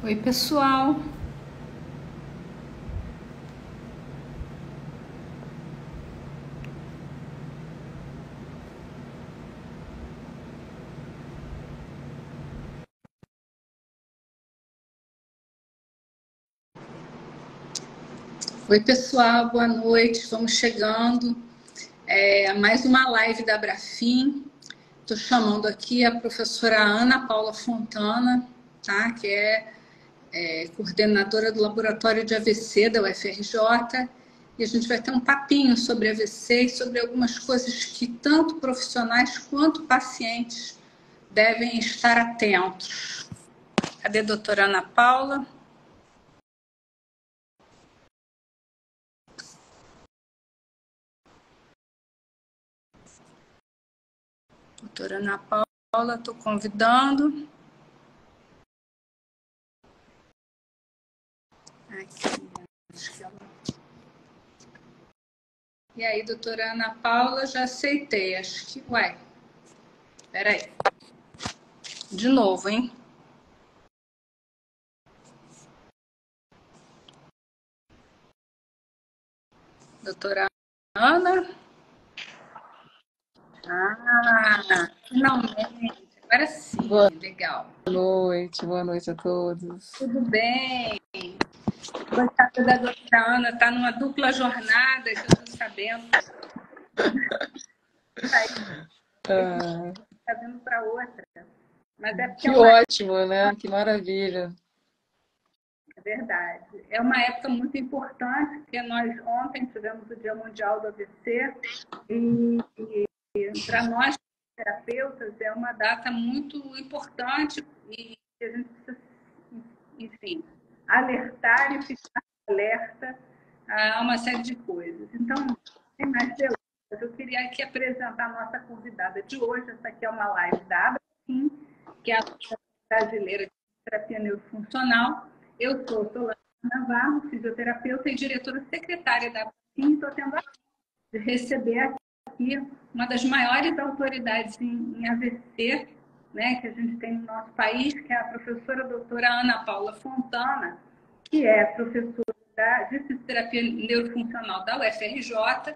Oi, pessoal. Oi, pessoal, boa noite. Vamos chegando a mais uma live da Abrafim. Estou chamando aqui a professora Ana Paula Fontana, tá? Que é coordenadora do Laboratório de AVC da UFRJ. E a gente vai ter um papinho sobre AVC e sobre algumas coisas que tanto profissionais quanto pacientes devem estar atentos. Cadê a doutora Ana Paula? Doutora Ana Paula, estou convidando. Aqui, acho que ela... E aí, doutora Ana Paula, já aceitei. Acho que... Ué, peraí. De novo, hein? Doutora Ana? Ah, finalmente. Agora sim, legal. Boa noite a todos. Tudo bem. Coitada da doutora Ana, está numa dupla jornada, que eu estou sabendo. Está vindo para outra. Mas é porque que ótimo, né? Que maravilha. É verdade. É uma época muito importante, porque nós ontem tivemos o Dia Mundial do AVC e para nós, terapeutas, é uma data muito importante e a gente precisa, enfim, alertar e ficar alerta a uma série de coisas. Então, sem mais delongas, eu queria aqui apresentar a nossa convidada de hoje. Essa aqui é uma live da Abrafim, que é a Associação Brasileira de Terapia Neurofuncional. Eu sou Solange Navarro, fisioterapeuta e diretora secretária da Abrafim. Estou tendo a de receber aqui uma das maiores autoridades em AVC, né, que a gente tem no nosso país, que é a professora doutora Ana Paula Fontana, que é professora de fisioterapia neurofuncional da UFRJ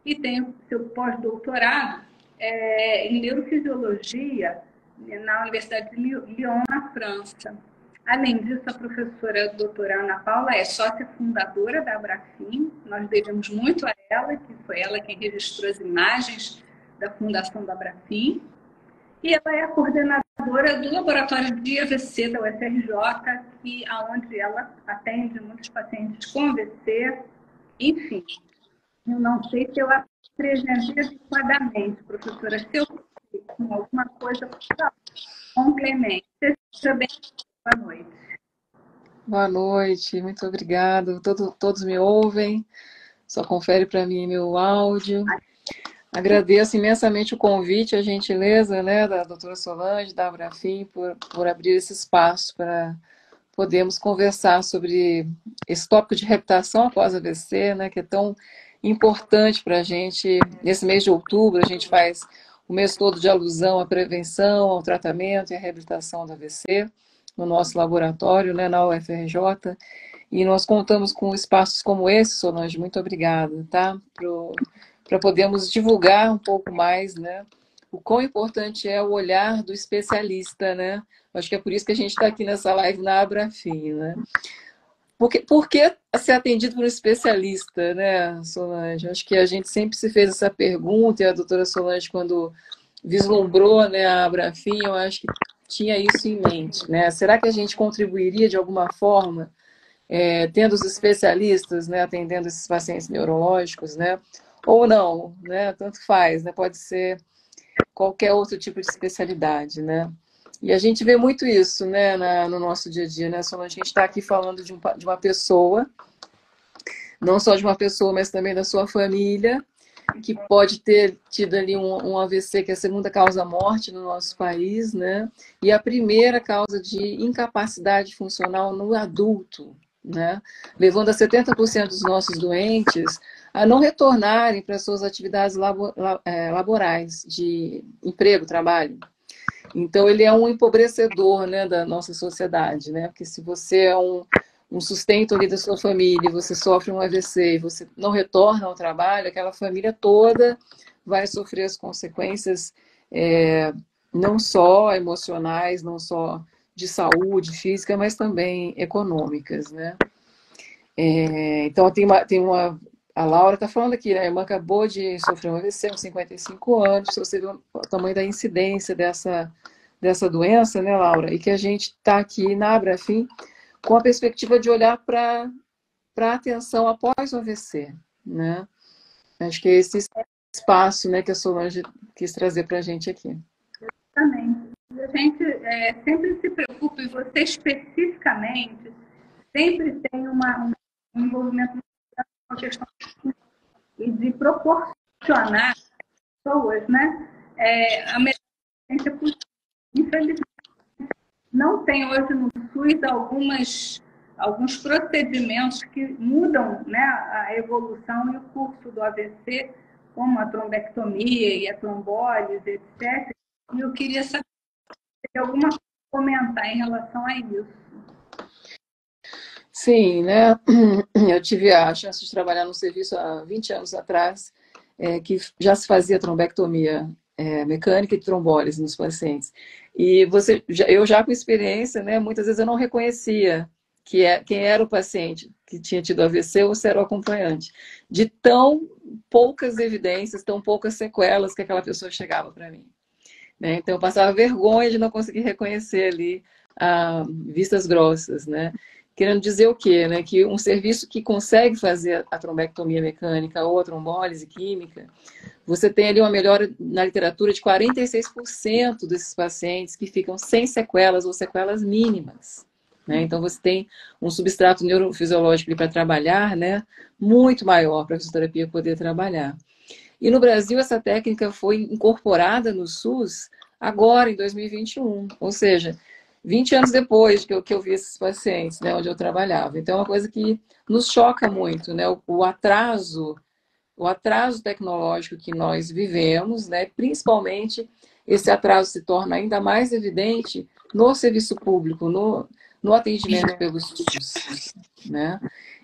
e tem o seu pós-doutorado em neurofisiologia na Universidade de Lyon, na França. Além disso, a professora doutora Ana Paula é sócia fundadora da Abrafim. Nós devemos muito a ela, que foi ela quem registrou as imagens da fundação da Abrafim. E ela é a coordenadora do laboratório de AVC da UFRJ, onde ela atende muitos pacientes com AVC. Enfim, eu não sei se eu apresentei adequadamente, professora. Se eu com alguma coisa, complemente. Seja bem, boa noite. Boa noite, muito obrigado. Todos me ouvem? Só confere para mim meu áudio. Agradeço imensamente o convite, a gentileza, né, da doutora Solange, da Abrafim, por abrir esse espaço para podermos conversar sobre esse tópico de reabilitação após AVC, né, que é tão importante para a gente. Nesse mês de outubro, a gente faz o mês todo de alusão à prevenção, ao tratamento e à reabilitação do AVC no nosso laboratório, né, na UFRJ. E nós contamos com espaços como esse, Solange, muito obrigada, tá? Para podermos divulgar um pouco mais, né, o quão importante é o olhar do especialista, né? Acho que é por isso que a gente está aqui nessa live na Abrafim, né? Por que ser atendido por um especialista, né, Solange? Acho que a gente sempre se fez essa pergunta, e a doutora Solange, quando vislumbrou, né, a Abrafim, eu acho que tinha isso em mente, né? Será que a gente contribuiria de alguma forma, tendo os especialistas, né, atendendo esses pacientes neurológicos, né? Ou não, né? Tanto faz, né? Pode ser qualquer outro tipo de especialidade, né? E a gente vê muito isso, né, no nosso dia a dia, né, Solange? A gente está aqui falando de uma pessoa, não só de uma pessoa, mas também da sua família, que pode ter tido ali um AVC, que é a segunda causa-morte no nosso país, né? E a primeira causa de incapacidade funcional no adulto, né? Levando a 70% dos nossos doentes a não retornarem para suas atividades laborais, de emprego, trabalho. Então, ele é um empobrecedor, né, da nossa sociedade, né? Porque se você é um sustento ali da sua família, você sofre um AVC e você não retorna ao trabalho, aquela família toda vai sofrer as consequências, não só emocionais, não só de saúde física, mas também econômicas, né? Então, a Laura está falando aqui, né? A irmã acabou de sofrer um AVC aos 55 anos, se você vê o tamanho da incidência dessa doença, né, Laura? E que a gente está aqui na Abrafim com a perspectiva de olhar para a atenção após o AVC, né? Acho que é esse espaço, né, que a Solange quis trazer para a gente aqui. Exatamente. A gente sempre se preocupa, e você especificamente sempre tem um envolvimento com a questão e de proporcionar pessoas, né, a melhor experiência possível. Infelizmente, não tem hoje no SUS alguns procedimentos que mudam, né, a evolução e o curso do AVC, como a trombectomia e a trombólise, etc. E eu queria saber se tem alguma coisa a comentar em relação a isso. Sim, né? Eu tive a chance de trabalhar no serviço há 20 anos atrás, que já se fazia trombectomia mecânica e trombólise nos pacientes. E eu já com experiência, né? Muitas vezes eu não reconhecia quem era o paciente que tinha tido AVC ou se era o acompanhante, de tão poucas evidências, tão poucas sequelas que aquela pessoa chegava para mim, né? Então eu passava vergonha de não conseguir reconhecer ali vistas grossas, né? Querendo dizer o quê? Né? Que um serviço que consegue fazer a trombectomia mecânica ou a trombólise química, você tem ali uma melhora na literatura de 46% desses pacientes que ficam sem sequelas ou sequelas mínimas, né? Então você tem um substrato neurofisiológico para trabalhar, né? Muito maior para a fisioterapia poder trabalhar. E no Brasil essa técnica foi incorporada no SUS agora, em 2021, ou seja, 20 anos depois que eu vi esses pacientes, né, onde eu trabalhava. Então é uma coisa que nos choca muito, né, o atraso tecnológico que nós vivemos, né, principalmente esse atraso se torna ainda mais evidente no serviço público, no atendimento pelo SUS, né?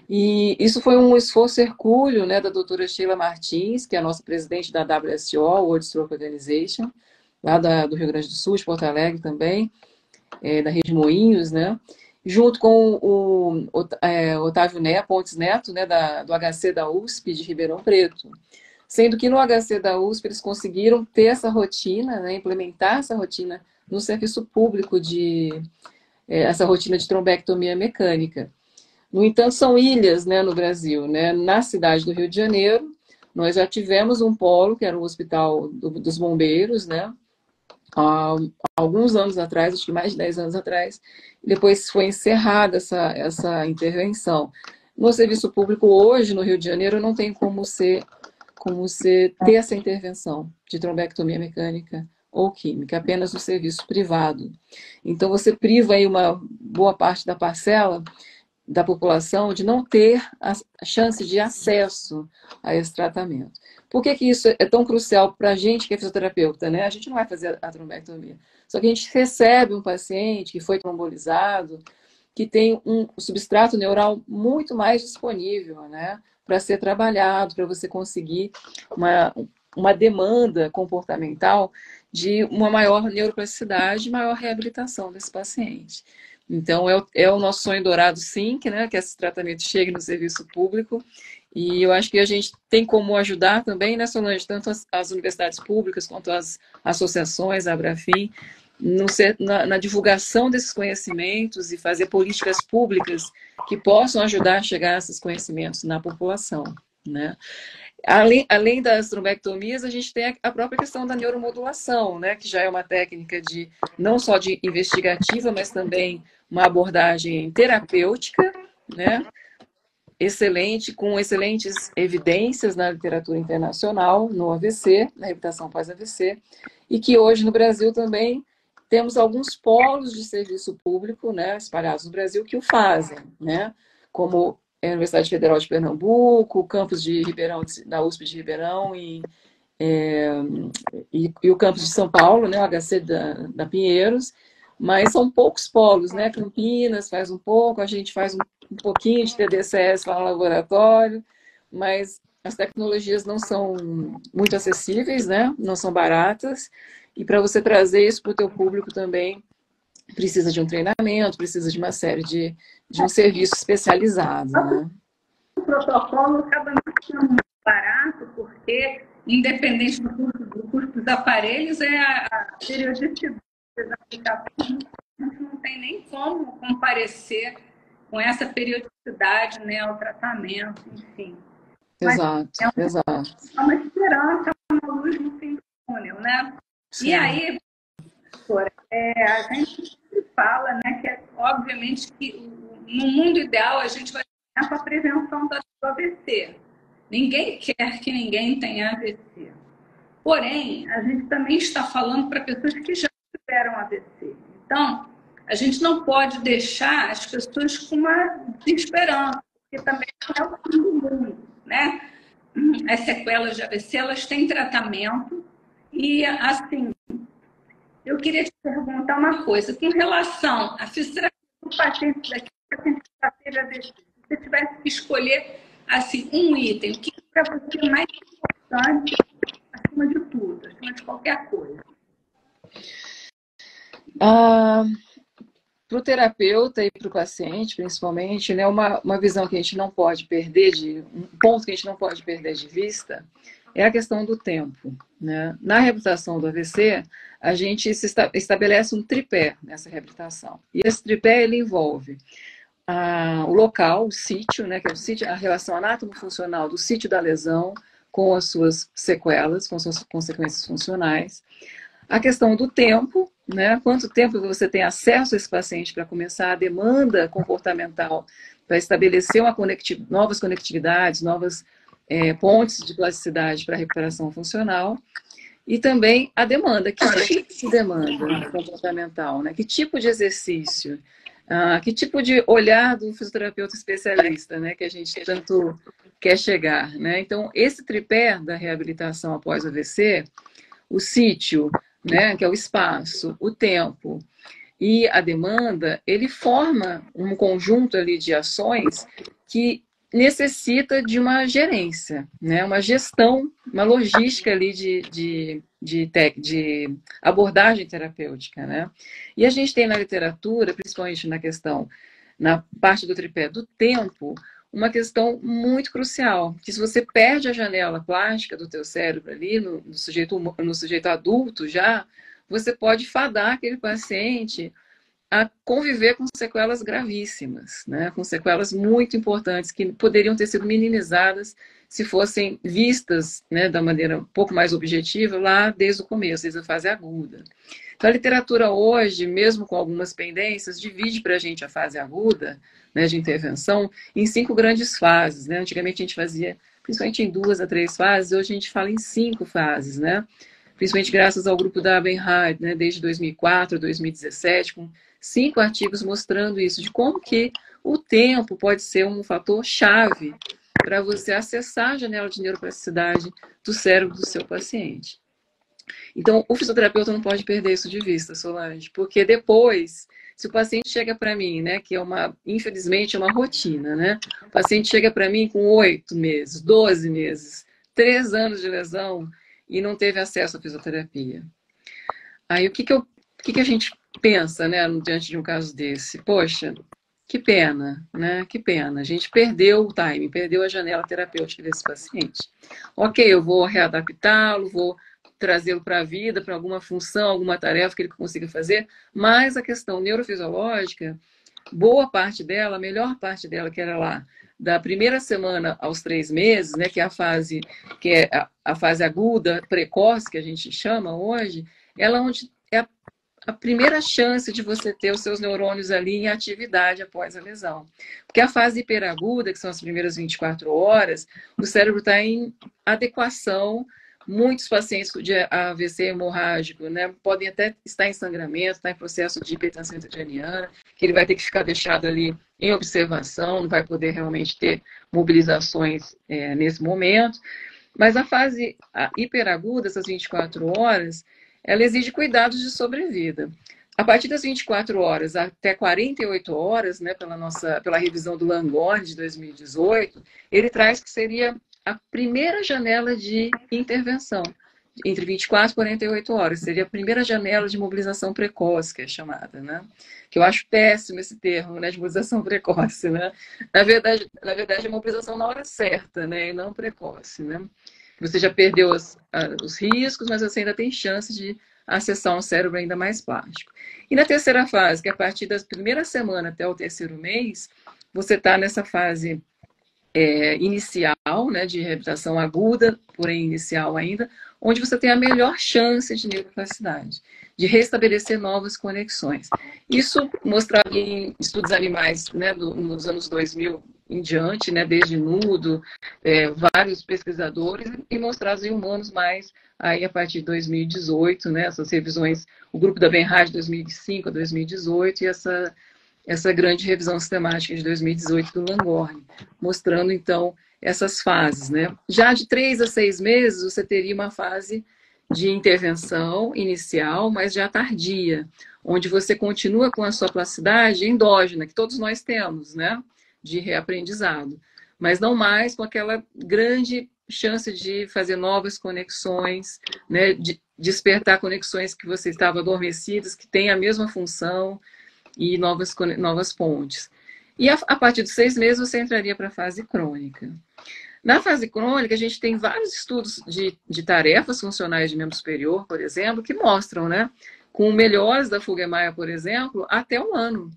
E isso foi um esforço hercúleo, né, da doutora Sheila Martins, que é a nossa presidente da WSO, World Stroke Organization, lá do Rio Grande do Sul, de Porto Alegre também, da Rede Moinhos, né, junto com o Otávio Pontes Neto, né, do HC da USP de Ribeirão Preto. Sendo que no HC da USP eles conseguiram ter essa rotina, né, implementar essa rotina no serviço público essa rotina de trombectomia mecânica. No entanto, são ilhas, né, no Brasil, né? Na cidade do Rio de Janeiro, nós já tivemos um polo, que era o Hospital dos Bombeiros, né? Há alguns anos atrás, acho que mais de 10 anos atrás, depois foi encerrada essa intervenção. No serviço público hoje, no Rio de Janeiro, não tem como você ter essa intervenção de trombectomia mecânica ou química, apenas no serviço privado. Então, você priva aí uma boa parte da parcela da população de não ter a chance de acesso a esse tratamento. Por que isso é tão crucial para a gente que é fisioterapeuta, né? A gente não vai fazer a trombectomia. Só que a gente recebe um paciente que foi trombolizado, que tem um substrato neural muito mais disponível, né? Para ser trabalhado, para você conseguir uma demanda comportamental de uma maior neuroplasticidade e maior reabilitação desse paciente. Então, é o nosso sonho dourado, sim, que esse tratamento chegue no serviço público. E eu acho que a gente tem como ajudar também, né, Solange, tanto as universidades públicas quanto as associações, a Abrafim, na divulgação desses conhecimentos e fazer políticas públicas que possam ajudar a chegar a esses conhecimentos na população, né? Além das trombectomias, a gente tem a própria questão da neuromodulação, né, que já é uma técnica não só de investigativa, mas também uma abordagem terapêutica, né, excelente, com excelentes evidências na literatura internacional, no AVC, na reabilitação pós-AVC, e que hoje no Brasil também temos alguns polos de serviço público, né, espalhados no Brasil, que o fazem, né, como a Universidade Federal de Pernambuco, o campus de Ribeirão, da USP de Ribeirão, e o campus de São Paulo, né, o HC da Pinheiros, mas são poucos polos, né? Campinas faz um pouco, a gente faz um pouquinho de TDCS lá no laboratório, mas as tecnologias não são muito acessíveis, né? Não são baratas, e para você trazer isso para o teu público também, precisa de um treinamento, precisa de uma série de um serviço especializado, né? O protocolo acaba não sendo muito barato, porque, independente do custo dos aparelhos, a periodicidade das aplicações, a gente não tem nem como comparecer com essa periodicidade, né, ao tratamento, enfim. Mas exato. É uma esperança, uma luz no fim do túnel, né? Sim. E aí, a gente fala, né, que obviamente que no mundo ideal a gente vai ter com a prevenção do AVC. Ninguém quer que ninguém tenha AVC. Porém, a gente também está falando para pessoas que já tiveram AVC. Então, a gente não pode deixar as pessoas com uma desesperança, porque também não é o fim do mundo, né? As sequelas de AVC, elas têm tratamento e, assim, eu queria te perguntar uma coisa, com relação à fisioterapia do paciente daqui, paciente que já teve AVC, se você tivesse que escolher, assim, um item, o que para você é mais importante, acima de tudo, acima de qualquer coisa? Para o terapeuta e para o paciente, principalmente, né, uma visão que a gente não pode perder, um ponto que a gente não pode perder de vista, é a questão do tempo, né? Na reabilitação do AVC, a gente estabelece um tripé nessa reabilitação. E esse tripé, ele envolve o local, o sítio, né, que é o sítio, a relação anatomo-funcional do sítio da lesão com as suas sequelas, com suas consequências funcionais. A questão do tempo, né? Quanto tempo você tem acesso a esse paciente para começar a demanda comportamental, para estabelecer novas conectividades, novas pontes de plasticidade para a recuperação funcional. E também a demanda, que tipo de demanda comportamental, né? Que tipo de exercício, que tipo de olhar do fisioterapeuta especialista, né? Que a gente tanto quer chegar, né? Então, esse tripé da reabilitação após AVC, o sítio, né, que é o espaço, o tempo e a demanda, ele forma um conjunto ali de ações que necessita de uma gerência, né, uma gestão, uma logística ali de abordagem terapêutica, né? E a gente tem na literatura, principalmente na parte do tripé do tempo, uma questão muito crucial, que se você perde a janela plástica do teu cérebro ali, no sujeito adulto já, você pode fadar aquele paciente a conviver com sequelas gravíssimas, né? Com sequelas muito importantes, que poderiam ter sido minimizadas se fossem vistas, né, da maneira um pouco mais objetiva lá desde o começo, desde a fase aguda. Então, a literatura hoje, mesmo com algumas pendências, divide para a gente a fase aguda, né, de intervenção em 5 grandes fases, né? Antigamente a gente fazia, principalmente em 2 a 3 fases, hoje a gente fala em 5 fases, né? Principalmente graças ao grupo da Abenhard, né, desde 2004 a 2017, com 5 artigos mostrando isso, de como que o tempo pode ser um fator chave para você acessar a janela de neuroplasticidade do cérebro do seu paciente. Então, o fisioterapeuta não pode perder isso de vista, Solange, porque depois, se o paciente chega para mim, né, que é infelizmente, é uma rotina, né? O paciente chega para mim com 8 meses, 12 meses, 3 anos de lesão e não teve acesso à fisioterapia. Aí, o que a gente pensa, né, diante de um caso desse? Poxa, que pena, né? Que pena. A gente perdeu o time, perdeu a janela terapêutica desse paciente. Ok, eu vou readaptá-lo, vou trazê-lo para a vida, para alguma função, alguma tarefa que ele consiga fazer, mas a questão neurofisiológica, boa parte dela, a melhor parte dela, que era lá, da primeira semana aos 3 meses, né, que é a fase aguda, precoce, que a gente chama hoje, ela onde é a primeira chance de você ter os seus neurônios ali em atividade após a lesão. Porque a fase hiperaguda, que são as primeiras 24 horas, o cérebro está em adequação. Muitos pacientes de AVC hemorrágico, né, podem até estar em sangramento, estar em processo de hipertensão intracraniana, que ele vai ter que ficar deixado ali em observação, não vai poder realmente ter mobilizações nesse momento. Mas a fase hiperaguda, essas 24 horas, ela exige cuidados de sobrevida. A partir das 24 horas até 48 horas, né, pela revisão do Langone de 2018, ele traz que seria a primeira janela de intervenção, entre 24 e 48 horas. Seria a primeira janela de mobilização precoce, que é chamada, né? Que eu acho péssimo esse termo, né, de mobilização precoce, né? Na verdade, é mobilização na hora certa, né, e não precoce, né? Você já perdeu os riscos, mas você ainda tem chance de acessar um cérebro ainda mais plástico. E na terceira fase, que é a partir da primeira semana até o terceiro mês, você está nessa fase inicial, né, de reabilitação aguda, porém inicial ainda, onde você tem a melhor chance de neuroplasticidade, de restabelecer novas conexões. Isso mostrado em estudos animais, né, nos anos 2000 em diante, né, desde Nudo, vários pesquisadores, e mostrados em humanos mais aí a partir de 2018, né, essas revisões, o grupo da Benhard de 2005 a 2018 e essa grande revisão sistemática de 2018 do Langone, mostrando, então, essas fases, né? Já de 3 a 6 meses, você teria uma fase de intervenção inicial, mas já tardia, onde você continua com a sua plasticidade endógena, que todos nós temos, né? De reaprendizado, mas não mais com aquela grande chance de fazer novas conexões, né? De despertar conexões que você estava adormecidas, que têm a mesma função, e novas pontes. E a partir dos 6 meses você entraria para a fase crônica. Na fase crônica, a gente tem vários estudos de tarefas funcionais de membro superior, por exemplo, que mostram, né, com melhores da Fuggemeier, por exemplo, até 1 ano,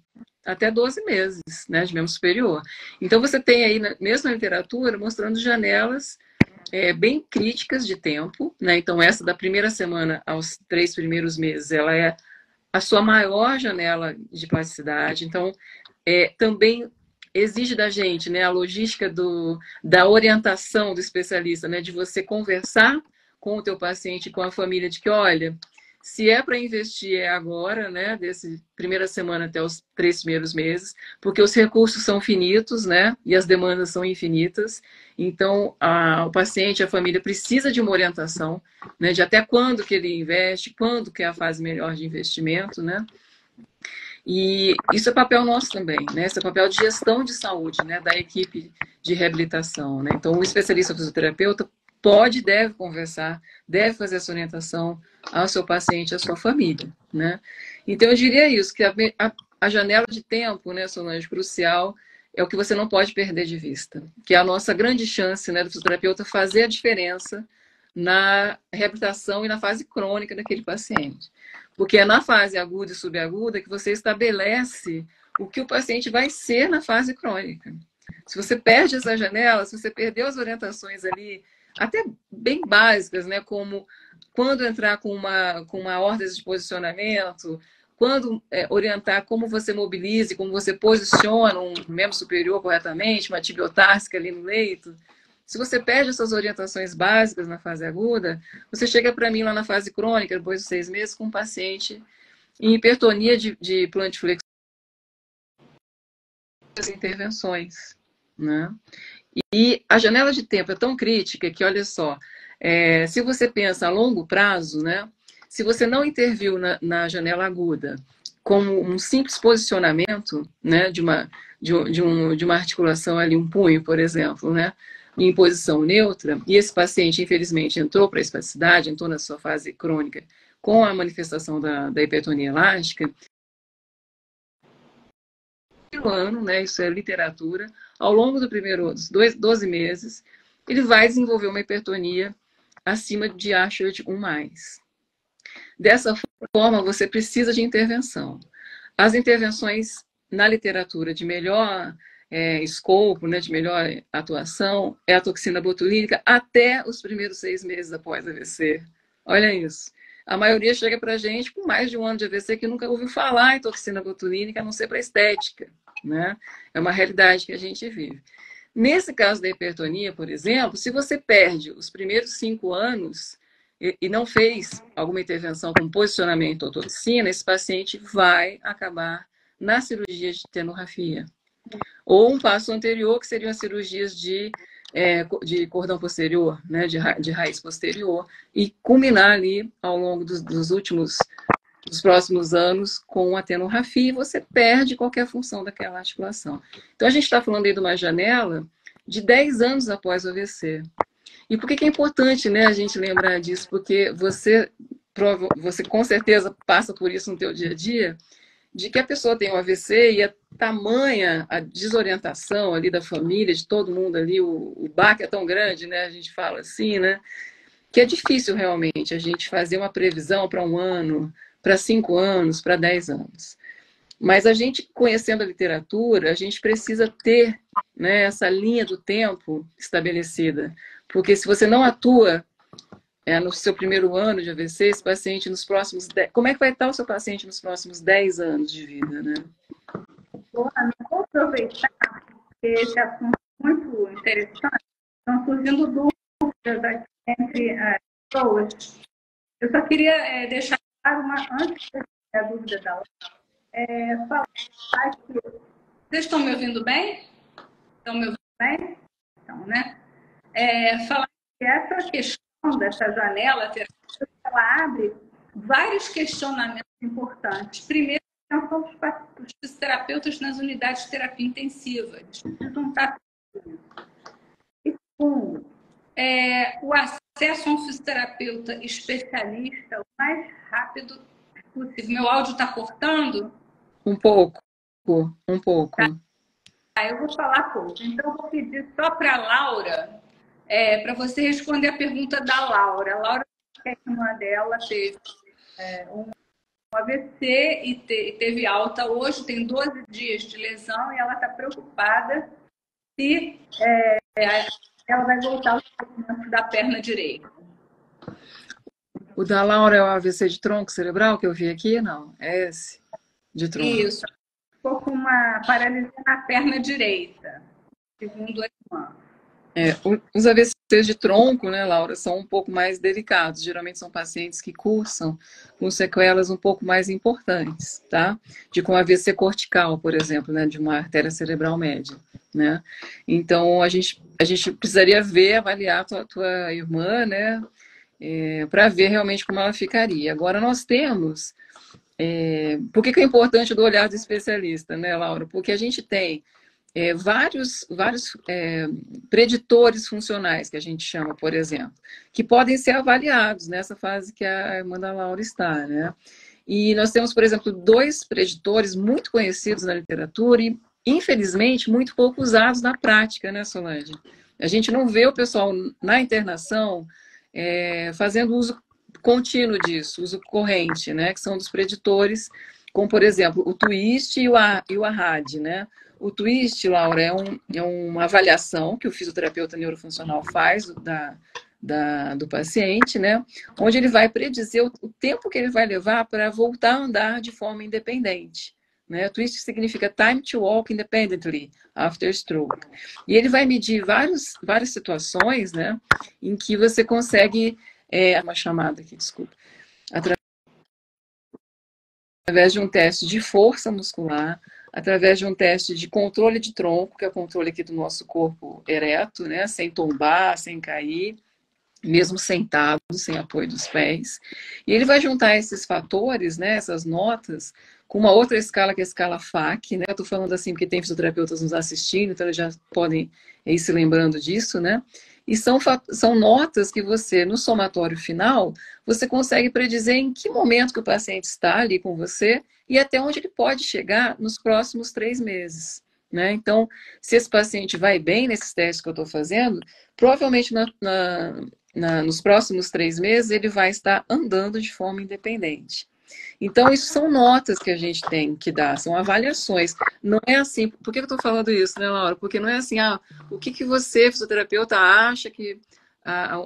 até 12 meses, né, de membro superior. Então, você tem aí, mesmo na literatura, mostrando janelas bem críticas de tempo, né? Então, essa da primeira semana aos 3 primeiros meses, ela é a sua maior janela de plasticidade. Então, também exige da gente, né, a logística da orientação do especialista, né, de você conversar com o teu paciente, com a família, de que, olha, se é para investir é agora, né, desse primeira semana até os 3 primeiros meses, porque os recursos são finitos, né, e as demandas são infinitas. Então, o paciente, a família precisa de uma orientação, né, de até quando que ele investe, quando que é a fase melhor de investimento, né? E isso é papel nosso também, né? Esse é papel de gestão de saúde, né, da equipe de reabilitação, né? Então, o especialista fisioterapeuta pode e deve conversar, deve fazer essa orientação ao seu paciente, à sua família, né? Então, eu diria isso, que a janela de tempo, né, Solange, crucial, é o que você não pode perder de vista, que é a nossa grande chance, né, do fisioterapeuta fazer a diferença na reabilitação e na fase crônica daquele paciente. Porque é na fase aguda e subaguda que você estabelece o que o paciente vai ser na fase crônica. Se você perde essa janela, se você perdeu as orientações ali, até bem básicas, né, como quando entrar com uma ordem de posicionamento, quando orientar como você mobiliza, como você posiciona um membro superior corretamente, uma tibiotársika ali no leito. Se você perde essas orientações básicas na fase aguda, você chega para mim lá na fase crônica, depois de 6 meses, com um paciente em hipertonia de plantiflexão, intervenções, né? E a janela de tempo é tão crítica que, olha só, se você pensa a longo prazo, né? Se você não interviu na janela aguda, como um simples posicionamento, né, de uma articulação ali, um punho, por exemplo, né, em posição neutra, e esse paciente, infelizmente, entrou para a espasticidade, entrou na sua fase crônica com a manifestação da hipertonia elástica, no ano, né, isso é literatura, ao longo do primeiro 12 meses, ele vai desenvolver uma hipertonia acima de Ashworth 1+. Dessa forma, você precisa de intervenção. As intervenções na literatura de melhor escopo, né, de melhor atuação, é a toxina botulínica até os primeiros 6 meses após AVC. Olha isso. A maioria chega para a gente com mais de 1 ano de AVC que nunca ouviu falar em toxina botulínica, a não ser para estética, né? É uma realidade que a gente vive. Nesse caso da hipertonia, por exemplo, se você perde os primeiros 5 anos e não fez alguma intervenção com posicionamento ou toxina, esse paciente vai acabar na cirurgia de tenorrafia. Ou um passo anterior, que seriam as cirurgias de de cordão posterior, né, de raiz posterior, e culminar ali ao longo dos próximos anos com a tenorrafia, e você perde qualquer função daquela articulação. Então, a gente está falando aí de uma janela de 10 anos após o AVC. E por que é importante, né, a gente lembrar disso? Porque você com certeza passa por isso no teu dia a dia, de que a pessoa tem um AVC e é tamanha a desorientação ali da família, de todo mundo ali, o baque é tão grande, né, a gente fala assim, né, que é difícil realmente a gente fazer uma previsão para 1 ano, para 5 anos, para 10 anos. Mas a gente, conhecendo a literatura, a gente precisa ter, né, essa linha do tempo estabelecida. Porque se você não atua no seu primeiro ano de AVC, esse paciente nos próximos 10... Como é que vai estar o seu paciente nos próximos 10 anos de vida, né? Vou aproveitar, porque esse assunto é muito interessante. Estão surgindo dúvidas aqui entre as pessoas. Eu só queria deixar claro, antes da dúvida da Laura, falar que... Vocês estão me ouvindo bem? Estão me ouvindo bem? Então, né? Falar que essa questão dessa janela terapêutica, ela abre vários questionamentos importantes. Primeiro, a atenção dos fisioterapeutas nas unidades de terapia intensiva. Eles precisam estar isso. E segundo, o acesso a um fisioterapeuta especialista o mais rápido possível. Meu áudio está cortando? Um pouco. Tá, eu vou falar pouco. Então, eu vou pedir só para a Laura, para você responder a pergunta da Laura. A Laura, que a irmã dela teve um AVC e teve alta hoje, tem 12 dias de lesão e ela está preocupada se ela vai voltar ao movimento da perna direita. O da Laura é o AVC de tronco cerebral que eu vi aqui? Não, é esse de tronco. Isso. Ficou com uma paralisia na perna direita, segundo a irmã. Os AVCs de tronco, né, Laura, são um pouco mais delicados. Geralmente são pacientes que cursam com sequelas um pouco mais importantes, tá? Com AVC cortical, por exemplo, né, de uma artéria cerebral média, né? Então, a gente precisaria avaliar a tua irmã, né, para ver realmente como ela ficaria. Agora, nós temos... por que é importante do olhar do especialista, né, Laura? Porque a gente tem vários preditores funcionais, que a gente chama, por exemplo, que podem ser avaliados nessa fase que a irmã da Laura está, né? E nós temos, por exemplo, 2 preditores muito conhecidos na literatura e, infelizmente, muito pouco usados na prática, né, Solange? A gente não vê o pessoal na internação fazendo uso contínuo disso, uso corrente, né, que são dos preditores, como, por exemplo, o twist e o AHAD, né? O twist, Laura, é uma avaliação que o fisioterapeuta neurofuncional faz do paciente, né? Onde ele vai predizer o tempo que ele vai levar para voltar a andar de forma independente. Né? Twist significa time to walk independently after stroke. E ele vai medir várias situações, né, em que você consegue... uma chamada aqui, desculpa. Através de um teste de força muscular, através de um teste de controle de tronco, que é o controle aqui do nosso corpo ereto, né, sem tombar, sem cair, mesmo sentado, sem apoio dos pés. E ele vai juntar esses fatores, né, essas notas, com uma outra escala, que é a escala FAC, né? Eu estou falando assim porque tem fisioterapeutas nos assistindo, então eles já podem ir se lembrando disso, né? E são notas que você, no somatório final, você consegue predizer em que momento que o paciente está ali com você e até onde ele pode chegar nos próximos 3 meses. Né? Então, se esse paciente vai bem nesses testes que eu estou fazendo, provavelmente nos próximos 3 meses ele vai estar andando de forma independente. Então, isso são notas que a gente tem que dar, são avaliações. Não é assim, por que eu estou falando isso, né, Laura? Porque não é assim, o que você, fisioterapeuta, acha que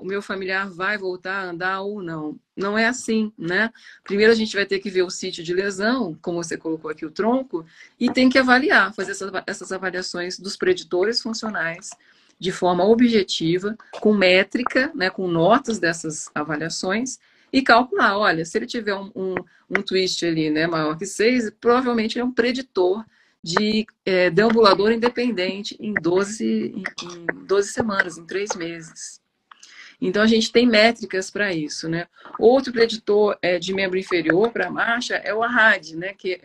o meu familiar vai voltar a andar ou não. Não é assim, né? Primeiro a gente vai ter que ver o sítio de lesão, como você colocou aqui o tronco, e tem que avaliar, fazer essas avaliações dos preditores funcionais de forma objetiva, com métrica, né, com notas dessas avaliações, e calcular, olha, se ele tiver um twist ali, né, maior que 6, provavelmente é um preditor de deambulador independente em 12 semanas, em 3 meses. Então, a gente tem métricas para isso, né? Outro preditor de membro inferior para a marcha é o AHAD, né? Que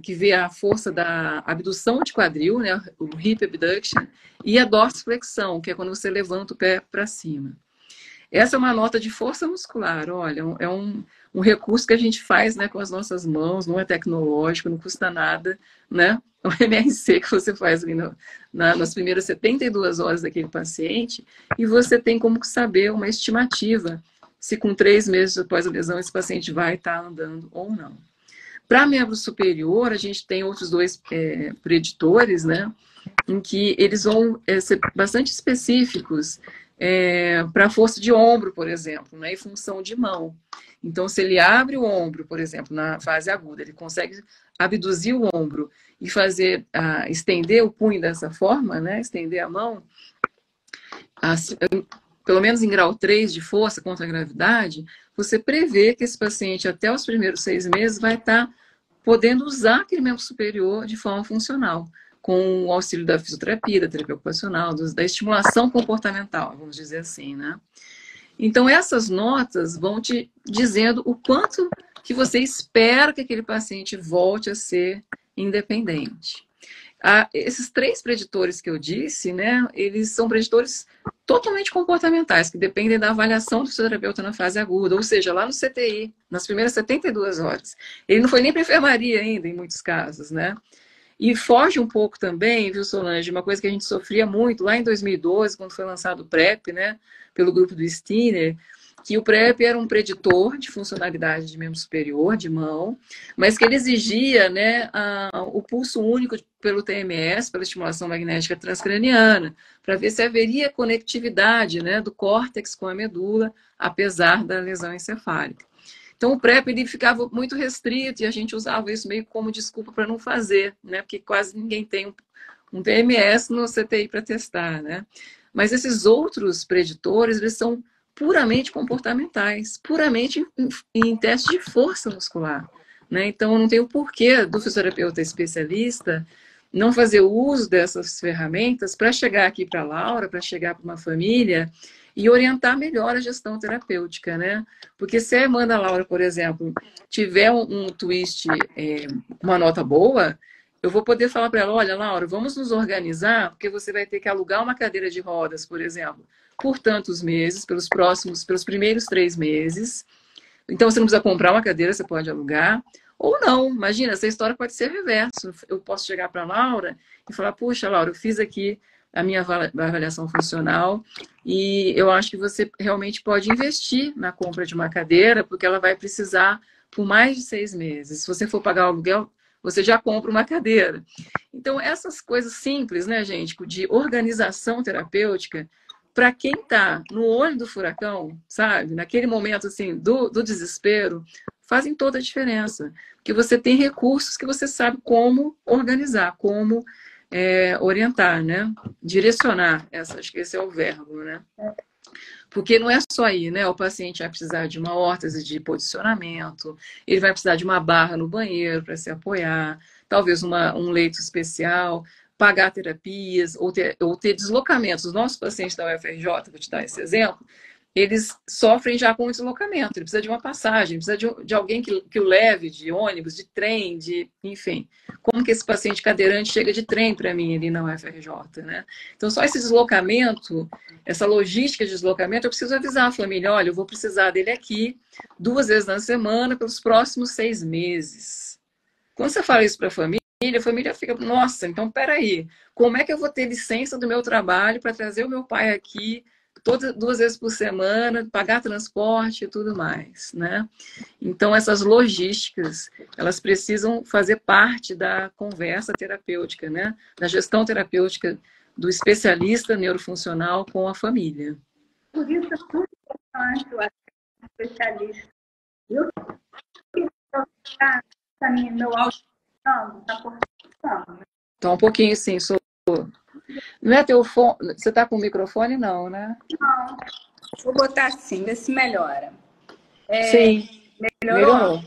que vê a força da abdução de quadril, né? O hip abduction, e a dorsiflexão, que é quando você levanta o pé para cima. Essa é uma nota de força muscular, olha, é um recurso que a gente faz, né, com as nossas mãos, não é tecnológico, não custa nada, né? O MRC que você faz ali nas primeiras 72 horas daquele paciente, e você tem como saber uma estimativa se com 3 meses após a lesão esse paciente vai estar andando ou não. Para membro superior, a gente tem outros 2 preditores, né, em que eles vão ser bastante específicos para a força de ombro, por exemplo, né, e função de mão. Então, se ele abre o ombro, por exemplo, na fase aguda, ele consegue abduzir o ombro e fazer, estender o punho dessa forma, né, estender a mão, pelo menos em grau 3 de força contra a gravidade, você prevê que esse paciente, até os primeiros 6 meses, vai estar podendo usar aquele membro superior de forma funcional, com o auxílio da fisioterapia, da terapia ocupacional, da estimulação comportamental, vamos dizer assim, né? Então, essas notas vão te dizendo o quanto que você espera que aquele paciente volte a ser independente. Esses 3 preditores que eu disse, né, eles são preditores totalmente comportamentais, que dependem da avaliação do fisioterapeuta na fase aguda, ou seja, lá no CTI, nas primeiras 72 horas. Ele não foi nem para enfermaria ainda, em muitos casos, né? E foge um pouco também, viu, Solange, uma coisa que a gente sofria muito lá em 2012, quando foi lançado o PrEP, né, pelo grupo do Stinner, que o PrEP era um preditor de funcionalidade de membro superior, de mão, mas que ele exigia, né, o pulso único pelo TMS, pela estimulação magnética transcraniana, para ver se haveria conectividade, né, do córtex com a medula, apesar da lesão encefálica. Então, o PrEP ele ficava muito restrito e a gente usava isso meio como desculpa para não fazer, né? Porque quase ninguém tem um TMS no CTI para testar, né? Mas esses outros preditores, eles são puramente comportamentais, puramente em teste de força muscular, né? Então, não tem o porquê do fisioterapeuta especialista não fazer uso dessas ferramentas para chegar aqui para a Laura, para chegar para uma família e orientar melhor a gestão terapêutica, né? Porque se a Amanda Laura, por exemplo, tiver um twist, uma nota boa, eu vou poder falar para ela, olha, Laura, vamos nos organizar, porque você vai ter que alugar uma cadeira de rodas, por exemplo, por tantos meses, pelos primeiros 3 meses. Então, você não precisa comprar uma cadeira, você pode alugar. Ou não, imagina, essa história pode ser reverso. Eu posso chegar para a Laura e falar, puxa, Laura, eu fiz aqui a minha avaliação funcional e eu acho que você realmente pode investir na compra de uma cadeira, porque ela vai precisar por mais de 6 meses. Se você for pagar o aluguel, você já compra uma cadeira. Então, essas coisas simples, né, gente, de organização terapêutica, para quem está no olho do furacão, sabe, naquele momento assim do desespero, fazem toda a diferença. Porque você tem recursos que você sabe como organizar, como orientar, né? Direcionar, acho que esse é o verbo, né? Porque não é só aí, né? O paciente vai precisar de uma órtese de posicionamento, ele vai precisar de uma barra no banheiro para se apoiar, talvez um leito especial, pagar terapias ou ter deslocamentos. Os nossos pacientes da UFRJ, vou te dar esse exemplo, eles sofrem já com o deslocamento, ele precisa de uma passagem, precisa de alguém que o leve, de ônibus, de trem, enfim. Como que esse paciente cadeirante chega de trem para mim ali na UFRJ, né? Então, só esse deslocamento, essa logística de deslocamento, eu preciso avisar a família, olha, eu vou precisar dele aqui 2 vezes na semana pelos próximos 6 meses. Quando você fala isso para a família fica, nossa, então peraí, como é que eu vou ter licença do meu trabalho para trazer o meu pai aqui 2 vezes por semana, pagar transporte e tudo mais, né? Então, essas logísticas, elas precisam fazer parte da conversa terapêutica, né? Da gestão terapêutica do especialista neurofuncional com a família. Por isso é muito importante o especialista. Eu meu áudio está cortando, né? Tá um pouquinho, sim, Não é teu fone? Você está com o microfone, não, né? Não. Vou botar assim, ver se melhora. Sim. Melhorou.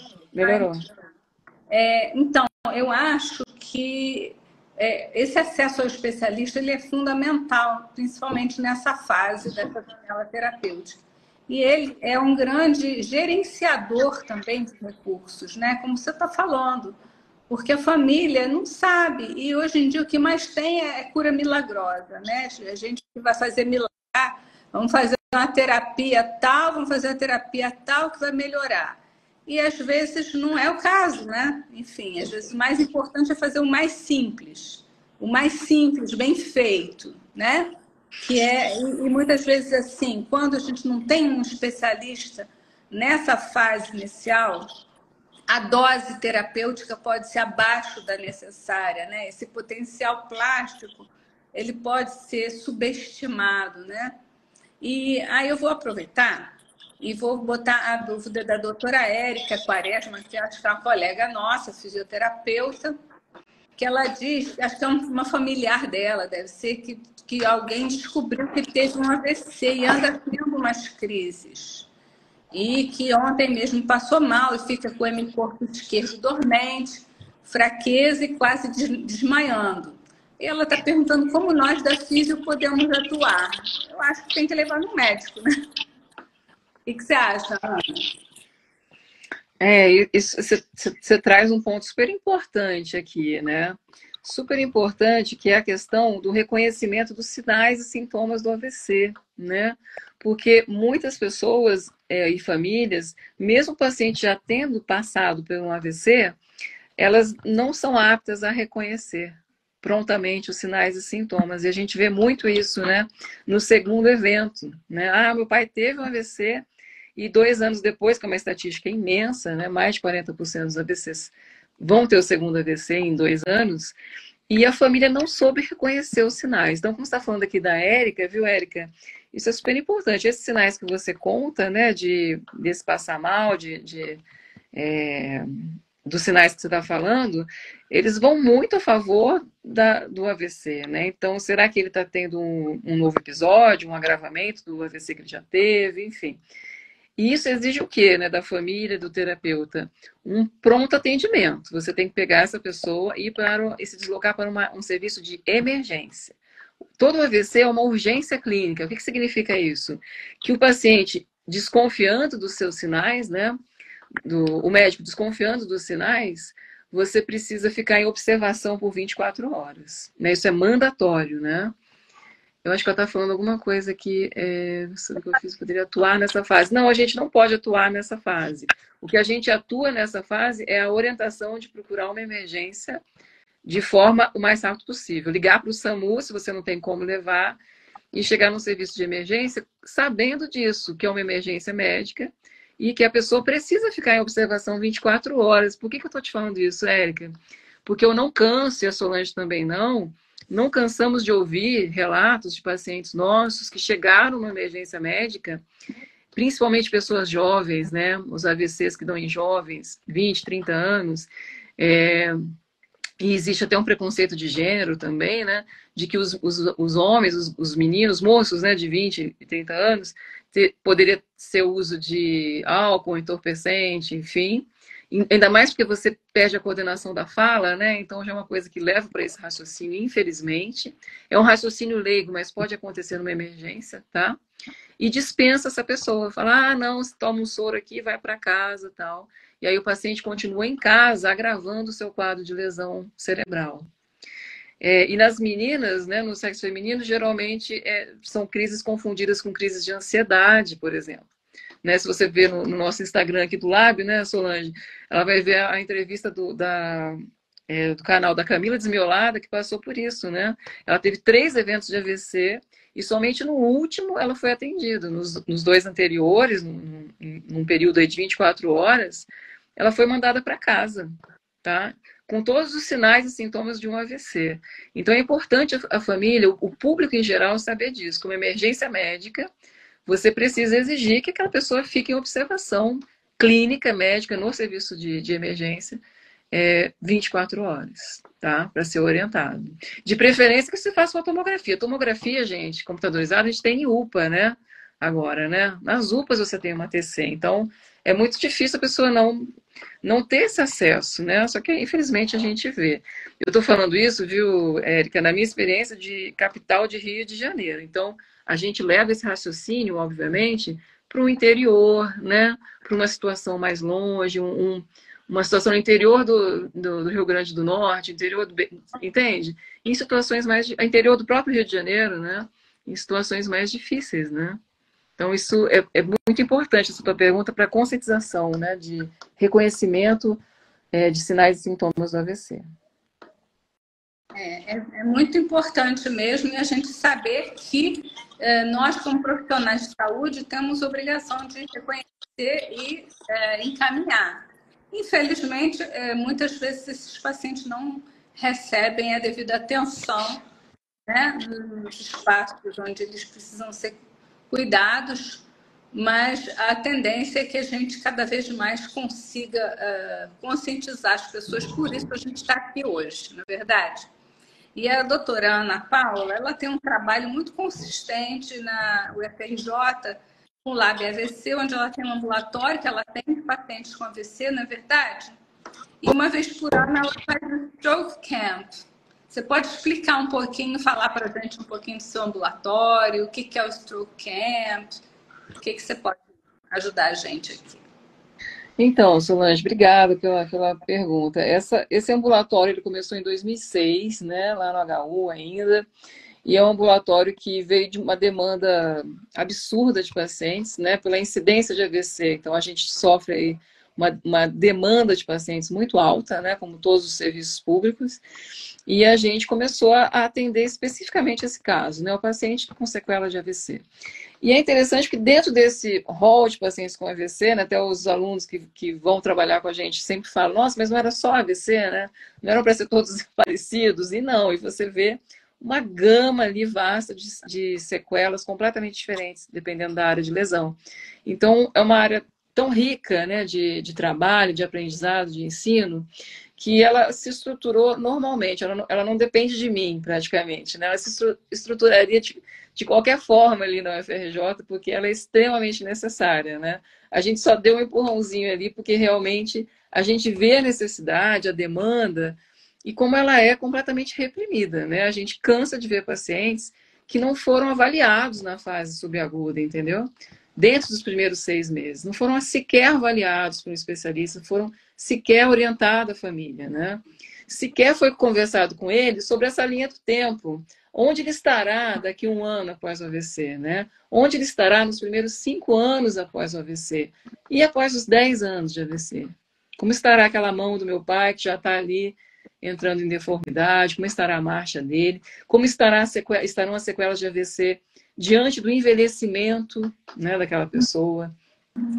Então, eu acho que esse acesso ao especialista ele é fundamental, principalmente nessa fase dessa janela terapêutica. E ele é um grande gerenciador também de recursos, né? Como você está falando, porque a família não sabe. E hoje em dia o que mais tem é cura milagrosa, né? A gente vai fazer milagre, vamos fazer uma terapia tal, vamos fazer uma terapia tal que vai melhorar. E às vezes não é o caso, né? Enfim, às vezes o mais importante é fazer o mais simples, bem feito, né? E muitas vezes assim, quando a gente não tem um especialista nessa fase inicial, a dose terapêutica pode ser abaixo da necessária, né? Esse potencial plástico, ele pode ser subestimado, né? E aí eu vou aproveitar e vou botar a dúvida da doutora Érica Quaresma, que acho que é uma colega nossa, fisioterapeuta, que ela diz, acho que é uma familiar dela, deve ser que alguém descobriu que teve um AVC e anda tendo umas crises. E que ontem mesmo passou mal e fica com o hemicorpo esquerdo dormente, fraqueza e quase desmaiando. E ela está perguntando como nós da físio podemos atuar. Eu acho que tem que levar no médico, né? O que você acha, Ana? Você traz um ponto super importante aqui, né? Super importante, que é a questão do reconhecimento dos sinais e sintomas do AVC, né? Porque muitas pessoas e famílias, mesmo o paciente já tendo passado por um AVC, elas não são aptas a reconhecer prontamente os sinais e sintomas. E a gente vê muito isso, né? No segundo evento, né? Ah, meu pai teve um AVC e 2 anos depois, que é uma estatística imensa, né? Mais de 40% dos AVCs vão ter o segundo AVC em 2 anos, e a família não soube reconhecer os sinais. Então, como você está falando aqui da Érica, viu, Érica? Isso é super importante. Esses sinais que você conta, né, desse passar mal, dos sinais que você está falando, eles vão muito a favor do AVC, né? Então, será que ele está tendo um novo episódio, um agravamento do AVC que ele já teve, enfim. E isso exige o quê, né, da família, do terapeuta? Um pronto atendimento. Você tem que pegar essa pessoa e se deslocar para um serviço de emergência. Todo AVC é uma urgência clínica. O que significa isso? Que o paciente, desconfiando dos seus sinais, né, o médico desconfiando dos sinais, você precisa ficar em observação por 24 horas. Né? Isso é mandatório, né? Eu acho que ela está falando alguma coisa que o que eu fiz poderia atuar nessa fase. Não, a gente não pode atuar nessa fase. O que a gente atua nessa fase é a orientação de procurar uma emergência de forma o mais rápido possível. Ligar para o SAMU, se você não tem como levar, e chegar num serviço de emergência sabendo disso, que é uma emergência médica e que a pessoa precisa ficar em observação 24 horas. Por que eu estou te falando isso, Érica? Porque eu não canso, e a Solange também não cansamos de ouvir relatos de pacientes nossos que chegaram numa emergência médica, principalmente pessoas jovens, né? Os AVCs que dão em jovens, 20, 30 anos. E existe até um preconceito de gênero também, né? De que os homens, os meninos, moços, né, de 20 e 30 anos, poderia ser o uso de álcool, entorpecente, enfim. Ainda mais porque você perde a coordenação da fala, né? Então já é uma coisa que leva para esse raciocínio, infelizmente. É um raciocínio leigo, mas pode acontecer numa emergência, tá? E dispensa essa pessoa. Fala, ah, não, toma um soro aqui, vai para casa, tal. E aí o paciente continua em casa, agravando o seu quadro de lesão cerebral. E nas meninas, né, no sexo feminino, geralmente são crises confundidas com crises de ansiedade, por exemplo. Né, se você ver no nosso Instagram aqui do Lábio, né, Solange, ela vai ver a entrevista do canal da Camila Desmiolada, que passou por isso, né? Ela teve 3 eventos de AVC e somente no último ela foi atendida. Nos 2 anteriores, num período aí de 24 horas, ela foi mandada para casa, tá? Com todos os sinais e sintomas de um AVC. Então é importante a família, o público em geral, saber disso. Como emergência médica, você precisa exigir que aquela pessoa fique em observação clínica, médica, no serviço de emergência, 24 horas, tá? Para ser orientado. De preferência que você faça uma tomografia. Tomografia, gente, computadorizada, a gente tem em UPA, né? Agora, né? Nas UPAs você tem uma TC. Então, é muito difícil a pessoa não ter esse acesso, né? Só que, infelizmente, a gente vê. Eu estou falando isso, viu, Érica, na minha experiência de capital de Rio de Janeiro. Então, a gente leva esse raciocínio, obviamente, para o interior, né? Para uma situação mais longe, uma situação no interior do Rio Grande do Norte, interior do... Entende? Em situações mais... Interior do próprio Rio de Janeiro, né? Em situações mais difíceis, né? Então, isso é muito importante, essa tua pergunta, para conscientização, né? De reconhecimento de sinais e sintomas do AVC. É muito importante mesmo e a gente saber que nós, como profissionais de saúde, temos obrigação de reconhecer e encaminhar. Infelizmente, muitas vezes esses pacientes não recebem a devida atenção, né, nos espaços onde eles precisam ser cuidados, mas a tendência é que a gente cada vez mais consiga conscientizar as pessoas, por isso a gente está aqui hoje, na verdade. E a doutora Ana Paula, ela tem um trabalho muito consistente na UFRJ, com o Lab AVC, onde ela tem um ambulatório, que ela tem pacientes com AVC, não é verdade? E uma vez por ano ela faz o Stroke Camp. Você pode explicar um pouquinho, falar para a gente um pouquinho do seu ambulatório, o que é o Stroke Camp, o que você pode ajudar a gente aqui? Então, Solange, obrigada pela pergunta. Esse ambulatório ele começou em 2006, né, lá no HU ainda, e é um ambulatório que veio de uma demanda absurda de pacientes, né, pela incidência de AVC. Então, a gente sofre aí uma demanda de pacientes muito alta, né, como todos os serviços públicos, e a gente começou a atender especificamente esse caso, né, o paciente com sequela de AVC. E é interessante que dentro desse rol de pacientes com AVC, né, até os alunos que vão trabalhar com a gente sempre falam, nossa, mas não era só AVC, né? Não eram para ser todos parecidos. E não, e você vê uma gama ali vasta de sequelas completamente diferentes, dependendo da área de lesão. Então, é uma área tão rica, né, de trabalho, de aprendizado, de ensino, que ela se estruturou normalmente, ela não depende de mim, praticamente, né? Ela se estruturaria de qualquer forma ali na UFRJ, porque ela é extremamente necessária, né? A gente só deu um empurrãozinho ali, porque realmente a gente vê a necessidade, a demanda, e como ela é completamente reprimida, né? A gente cansa de ver pacientes que não foram avaliados na fase subaguda, entendeu? Dentro dos primeiros 6 meses. Não foram sequer avaliados por um especialista, foram sequer orientados a família, né? Sequer foi conversado com ele sobre essa linha do tempo. Onde ele estará daqui a 1 ano após o AVC, né? Onde ele estará nos primeiros 5 anos após o AVC? E após os 10 anos de AVC? Como estará aquela mão do meu pai que já está ali entrando em deformidade? Como estará a marcha dele? Como estarão as sequelas de AVC diante do envelhecimento, né, daquela pessoa?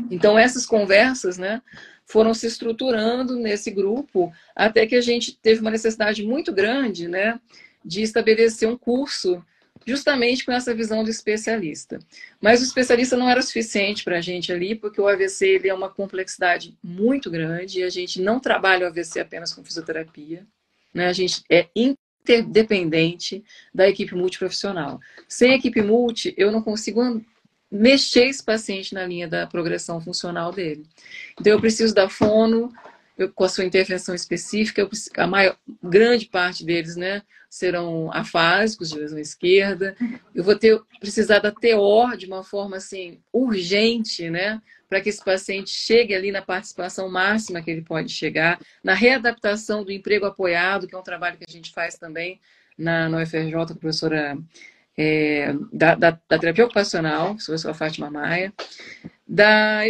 Então, essas conversas, né, foram se estruturando nesse grupo até que a gente teve uma necessidade muito grande, né, de estabelecer um curso justamente com essa visão do especialista. Mas o especialista não era suficiente para a gente ali, porque o AVC ele é uma complexidade muito grande e a gente não trabalha o AVC apenas com fisioterapia, né? A gente é interdependente da equipe multiprofissional. Sem equipe multi, eu não consigo mexer esse paciente na linha da progressão funcional dele. Então, eu preciso da fono, com a sua intervenção específica, grande parte deles, né, serão afásicos de lesão esquerda. Eu vou precisar da TO de uma forma assim urgente, né, para que esse paciente chegue ali na participação máxima que ele pode chegar, na readaptação do emprego apoiado, que é um trabalho que a gente faz também na UFRJ, com a professora da terapia ocupacional, a professora Fátima Maia, da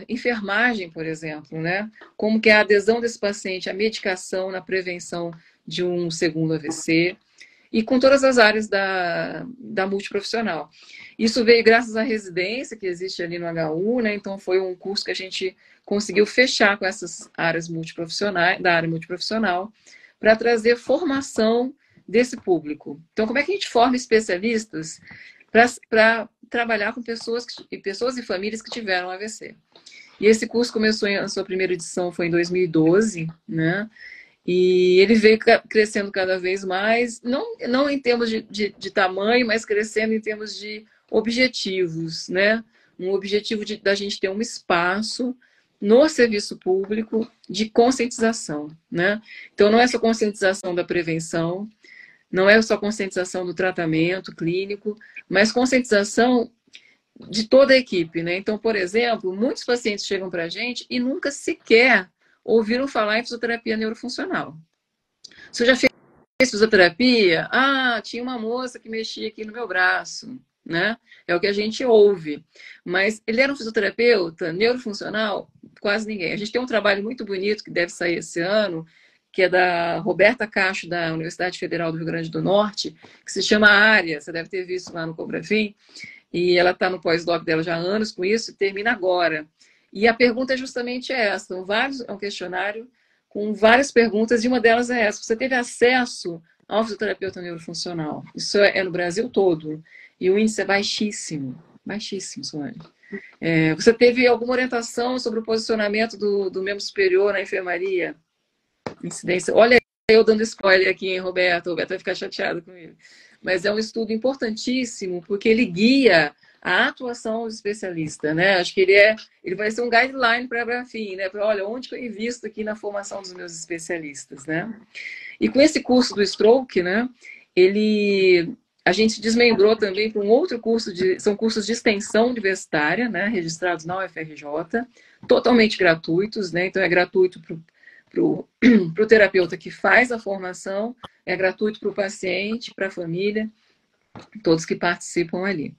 enfermagem, por exemplo, né? Como que é a adesão desse paciente à medicação na prevenção de um segundo AVC, e com todas as áreas da multiprofissional. Isso veio graças à residência que existe ali no HU, né? Então foi um curso que a gente conseguiu fechar com essas áreas multiprofissionais, da área multiprofissional, para trazer formação desse público. Então, como é que a gente forma especialistas para trabalhar com pessoas e famílias que tiveram AVC? E esse curso começou, a sua primeira edição foi em 2012, né? E ele veio crescendo cada vez mais, não em termos de tamanho, mas crescendo em termos de objetivos, né? um objetivo da gente ter um espaço no serviço público de conscientização, né? Então, não é só conscientização da prevenção, não é só conscientização do tratamento clínico, mas conscientização de toda a equipe, né? Então, por exemplo, muitos pacientes chegam para a gente e nunca sequer ouviram falar em fisioterapia neurofuncional. Você já fez fisioterapia? Ah, tinha uma moça que mexia aqui no meu braço, né? É o que a gente ouve. Mas ele era um fisioterapeuta neurofuncional? Quase ninguém. A gente tem um trabalho muito bonito que deve sair esse ano, que é da Roberta Cacho, da Universidade Federal do Rio Grande do Norte, que se chama Área. Você deve ter visto lá no Cobrafim. E ela está no pós-doc dela já há anos com isso e termina agora. E a pergunta é justamente essa. É um questionário com várias perguntas e uma delas é essa. Você teve acesso ao fisioterapeuta neurofuncional? Isso é no Brasil todo. E o índice é baixíssimo. Baixíssimo, Soane. Você teve alguma orientação sobre o posicionamento do membro superior na enfermaria? Incidência. Olha eu dando spoiler aqui, hein, Roberto? O Roberto vai ficar chateado comigo. Mas é um estudo importantíssimo, porque ele guia a atuação do especialista, né? Acho que ele vai ser um guideline para a Abrafim, né? Para, olha, onde que eu invisto aqui na formação dos meus especialistas, né? E com esse curso do Stroke, né? A gente desmembrou também para um outro curso, são cursos de extensão universitária, né? Registrados na UFRJ, totalmente gratuitos, né? Então é gratuito para o terapeuta que faz a formação, é gratuito para o paciente, para a família, todos que participam ali.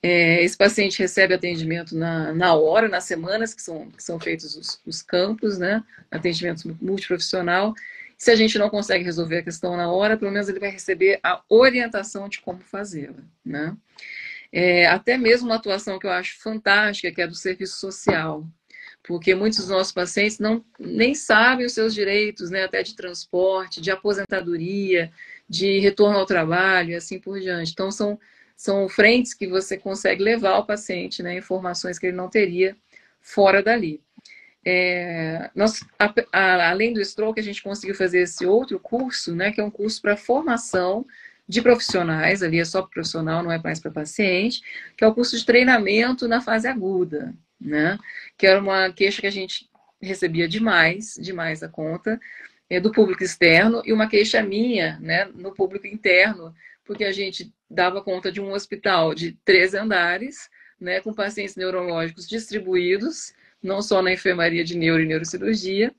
Esse paciente recebe atendimento na hora, nas semanas que são feitos os campos, né? Atendimento multiprofissional. Se a gente não consegue resolver a questão na hora, pelo menos ele vai receber a orientação de como fazê-la, né? Até mesmo uma atuação que eu acho fantástica, que é do serviço social, porque muitos dos nossos pacientes nem sabem os seus direitos, né, até de transporte, de aposentadoria, de retorno ao trabalho e assim por diante. Então, são frentes que você consegue levar ao paciente, né, informações que ele não teria fora dali. Além do Stroke, a gente conseguiu fazer esse outro curso, né, que é um curso para formação de profissionais, ali é só para profissional, não é mais para paciente, que é o curso de treinamento na fase aguda, né? Que era uma queixa que a gente recebia demais a conta, do público externo, e uma queixa minha, né, no público interno, porque a gente dava conta de um hospital de 13 andares, né, com pacientes neurológicos distribuídos, não só na enfermaria de neuro e neurocirurgia,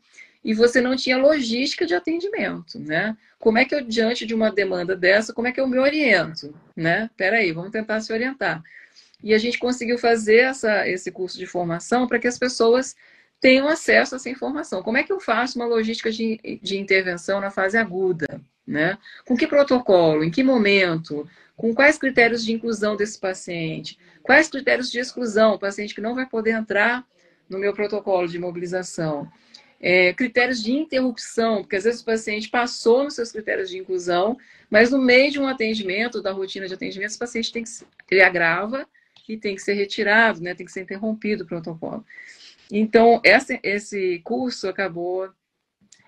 e você não tinha logística de atendimento, né? Como é que eu, diante de uma demanda dessa, como é que eu me oriento, né? Peraí, vamos tentar se orientar. E a gente conseguiu fazer esse curso de formação para que as pessoas tenham acesso a essa informação. Como é que eu faço uma logística de intervenção na fase aguda, né? Com que protocolo, em que momento, com quais critérios de inclusão desse paciente, quais critérios de exclusão, o paciente que não vai poder entrar no meu protocolo de mobilização. Critérios de interrupção, porque às vezes o paciente passou nos seus critérios de inclusão, mas no meio de um atendimento, da rotina de atendimento, esse paciente ele agrava e tem que ser retirado, né? Tem que ser interrompido o protocolo. Então, esse curso acabou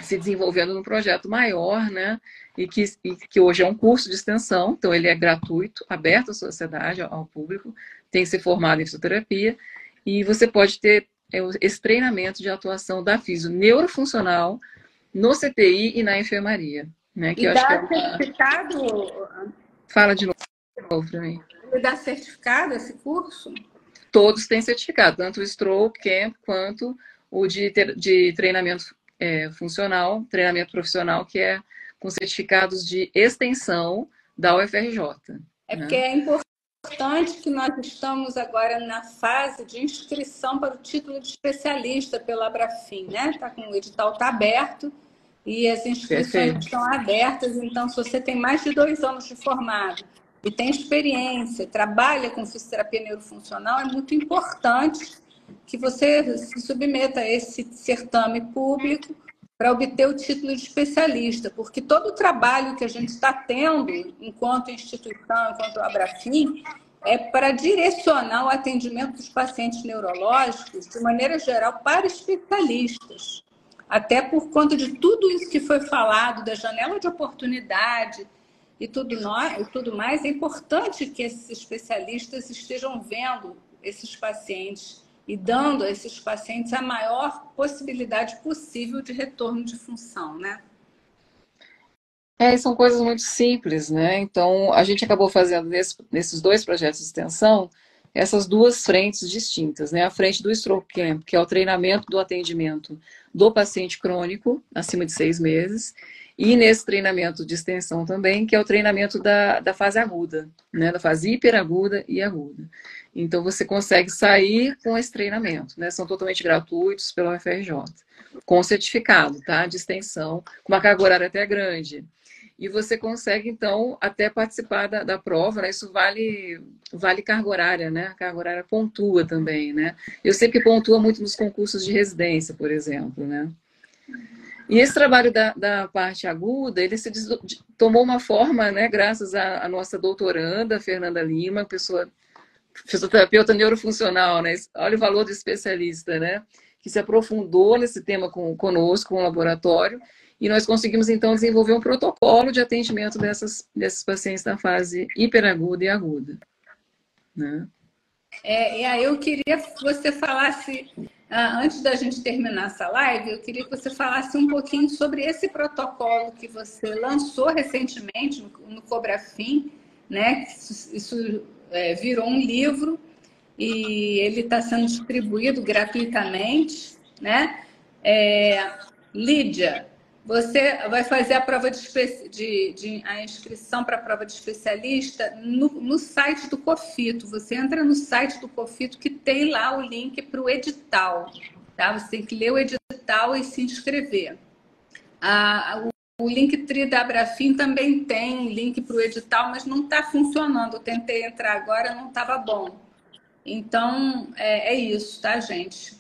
se desenvolvendo num projeto maior, né? E que hoje é um curso de extensão, então ele é gratuito, aberto à sociedade, ao público, tem que ser formado em fisioterapia, e você pode ter esse treinamento de atuação da fisio neurofuncional no CTI e na enfermaria. Né? Que e eu dá acho que certificado? Fala de novo para mim. Ele dá certificado esse curso? Todos têm certificado, tanto o Stroke Camp quanto o de treinamento funcional, treinamento profissional, que é com certificados de extensão da UFRJ. Porque é importante que nós estamos agora na fase de inscrição para o título de especialista pela Abrafim, né? O edital está aberto e as inscrições estão abertas, então se você tem mais de 2 anos de formado e tem experiência, trabalha com fisioterapia neurofuncional, é muito importante que você se submeta a esse certame público para obter o título de especialista, porque todo o trabalho que a gente está tendo enquanto instituição, enquanto Abrafim, é para direcionar o atendimento dos pacientes neurológicos, de maneira geral, para especialistas. Até por conta de tudo isso que foi falado, da janela de oportunidade e tudo mais, é importante que esses especialistas estejam vendo esses pacientes e dando a esses pacientes a maior possibilidade possível de retorno de função, né? São coisas muito simples, né? Então, a gente acabou fazendo nesses dois projetos de extensão essas duas frentes distintas, né? A frente do Stroke Camp, que é o treinamento do atendimento do paciente crônico, acima de 6 meses, e nesse treinamento de extensão também, que é o treinamento da fase aguda, né? Da fase hiperaguda e aguda. Então, você consegue sair com esse treinamento, né? São totalmente gratuitos pela UFRJ, com certificado, tá? De extensão, com uma carga horária até grande. E você consegue, então, até participar da prova, né? Isso vale carga horária, né? A carga horária pontua também, né? Eu sei que pontua muito nos concursos de residência, por exemplo, né? E esse trabalho da parte aguda, ele tomou uma forma, né? Graças à nossa doutoranda, Fernanda Lima, pessoa fisioterapeuta neurofuncional, né? Olha o valor do especialista, né? Que se aprofundou nesse tema conosco, com o laboratório, e nós conseguimos, então, desenvolver um protocolo de atendimento desses pacientes na fase hiperaguda e aguda. Né? E aí eu queria que você falasse, antes da gente terminar essa live, eu queria que você falasse um pouquinho sobre esse protocolo que você lançou recentemente no Cobrafin, né? Isso virou um livro e ele está sendo distribuído gratuitamente, né? Lídia, você vai fazer a prova a inscrição para a prova de especialista no site do COFITO. Você entra no site do COFITO que tem lá o link para o edital. Tá? Você tem que ler o edital e se inscrever. O Linktree da Abrafin também tem link para o edital, mas não está funcionando. Eu tentei entrar agora, não estava bom. Então, é isso, tá, gente?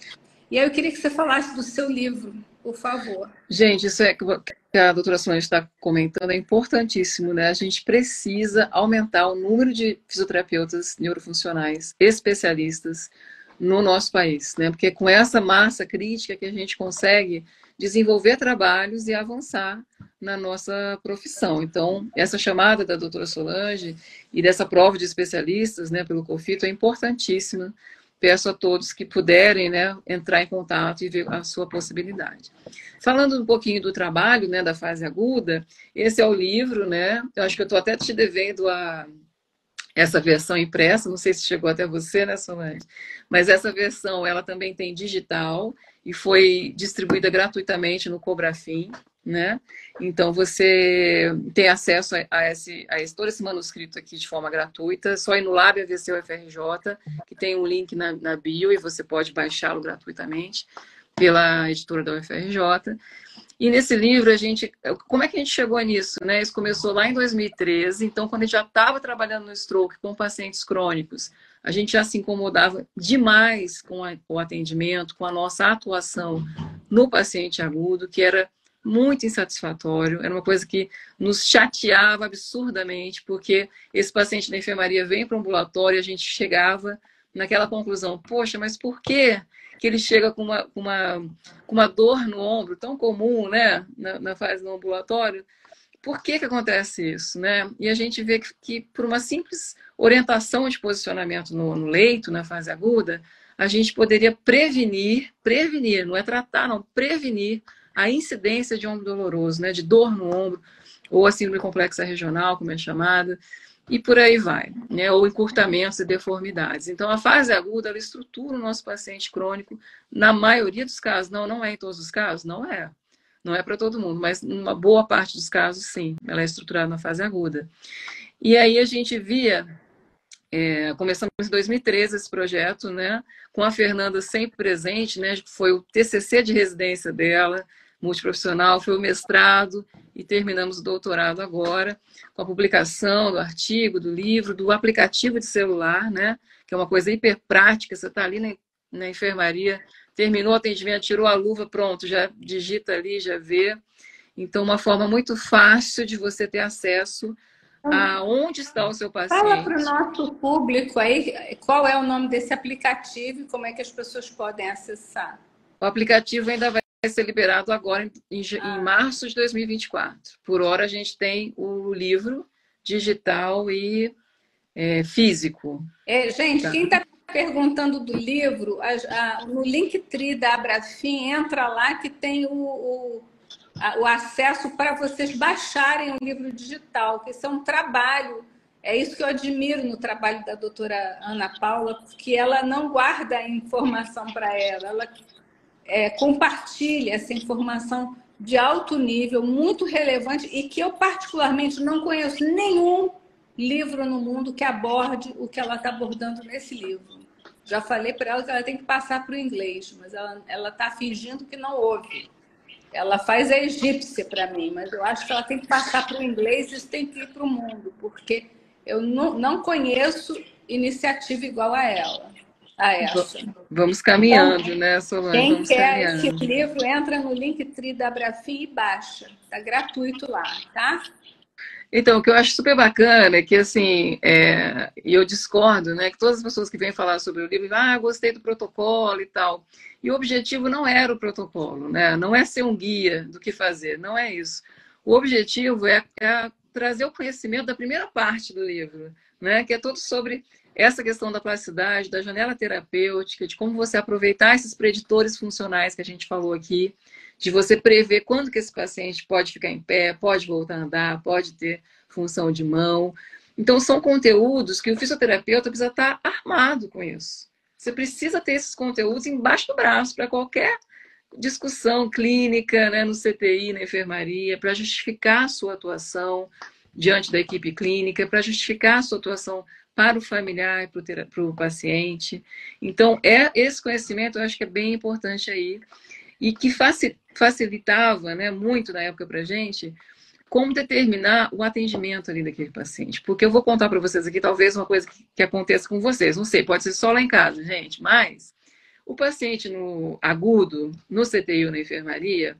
E aí eu queria que você falasse do seu livro, por favor. Gente, isso que a doutora Solange está comentando é importantíssimo, né? A gente precisa aumentar o número de fisioterapeutas neurofuncionais, especialistas no nosso país, né? Porque é com essa massa crítica que a gente consegue desenvolver trabalhos e avançar na nossa profissão. Então, essa chamada da doutora Solange e dessa prova de especialistas, né, pelo COFITO é importantíssima. Peço a todos que puderem, né, entrar em contato e ver a sua possibilidade. Falando um pouquinho do trabalho, né, da fase aguda, esse é o livro, né? Eu acho que eu estou até te devendo essa versão impressa, não sei se chegou até você, né, Solange? Mas essa versão, ela também tem digital e foi distribuída gratuitamente no Cobrafin, né? Então, você tem acesso a todo esse manuscrito aqui de forma gratuita, só ir no Lab AVC UFRJ, que tem um link na bio e você pode baixá-lo gratuitamente pela editora da UFRJ. E nesse livro, como é que a gente chegou nisso? Né? Isso começou lá em 2013, então quando a gente já estava trabalhando no stroke com pacientes crônicos, a gente já se incomodava demais com o atendimento, com a nossa atuação no paciente agudo, que era muito insatisfatório, era uma coisa que nos chateava absurdamente, porque esse paciente da enfermaria vem para o ambulatório e a gente chegava naquela conclusão, poxa, mas por que ele chega com uma dor no ombro tão comum, né, na fase do ambulatório? Por que acontece isso, né? E a gente vê que por uma simples orientação de posicionamento no leito, na fase aguda, a gente poderia prevenir, não é tratar, não, prevenir a incidência de ombro doloroso, né, de dor no ombro, ou a síndrome complexa regional, como é chamada, e por aí vai, né, ou encurtamentos e deformidades. Então, a fase aguda, ela estrutura o nosso paciente crônico, na maioria dos casos, não é em todos os casos, não é para todo mundo, mas numa boa parte dos casos, sim, ela é estruturada na fase aguda. E aí a gente via, começamos em 2013 esse projeto, né, com a Fernanda sempre presente, né, foi o TCC de residência dela, multiprofissional, foi o mestrado e terminamos o doutorado agora, com a publicação do artigo, do livro, do aplicativo de celular, né, que é uma coisa hiper prática, você está ali na enfermaria, terminou o atendimento, tirou a luva, pronto, já digita ali, já vê. Então, uma forma muito fácil de você ter acesso a onde está o seu paciente. Fala para o nosso público aí qual é o nome desse aplicativo e como é que as pessoas podem acessar. O aplicativo ainda vai ser liberado agora em março de 2024. Por hora, a gente tem o livro digital e físico. Gente, tá. Quem está perguntando do livro, no Linktree da Abrafim, entra lá que tem o acesso para vocês baixarem o livro digital, que isso é um trabalho. É isso que eu admiro no trabalho da doutora Ana Paula, porque ela não guarda informação para ela compartilha essa informação de alto nível, muito relevante, e que eu particularmente não conheço nenhum livro no mundo que aborde o que ela está abordando nesse livro. Já falei para ela que ela tem que passar para o inglês, mas ela está fingindo que não ouve. Ela faz a egípcia para mim, mas eu acho que ela tem que passar para o inglês e isso tem que ir para o mundo, porque eu não conheço iniciativa igual a ela, a essa. Vamos caminhando, então, né, Solange? Quem vamos quer caminhando. esse livro, entra no Linktree da Abrafim e baixa. Está gratuito lá, tá? Então, o que eu acho super bacana é que, assim, e eu discordo, né, que todas as pessoas que vêm falar sobre o livro, gostei do protocolo e tal. E o objetivo não era o protocolo, né? Não é ser um guia do que fazer, não é isso. O objetivo é trazer o conhecimento da primeira parte do livro, né, que é todo sobre essa questão da plasticidade, da janela terapêutica, de como você aproveitar esses preditores funcionais que a gente falou aqui, de você prever quando que esse paciente pode ficar em pé, pode voltar a andar, pode ter função de mão. Então, são conteúdos que o fisioterapeuta precisa estar armado com isso. Você precisa ter esses conteúdos embaixo do braço para qualquer discussão clínica, né, no CTI, na enfermaria, para justificar a sua atuação diante da equipe clínica, para justificar a sua atuação para o familiar e para o paciente. Então, esse conhecimento eu acho que é bem importante aí, e que facilitava, né, muito na época para a gente, como determinar o atendimento ali daquele paciente. Porque eu vou contar para vocês aqui, talvez uma coisa que aconteça com vocês, não sei, pode ser só lá em casa, gente, mas o paciente no agudo, no CTI ou na enfermaria,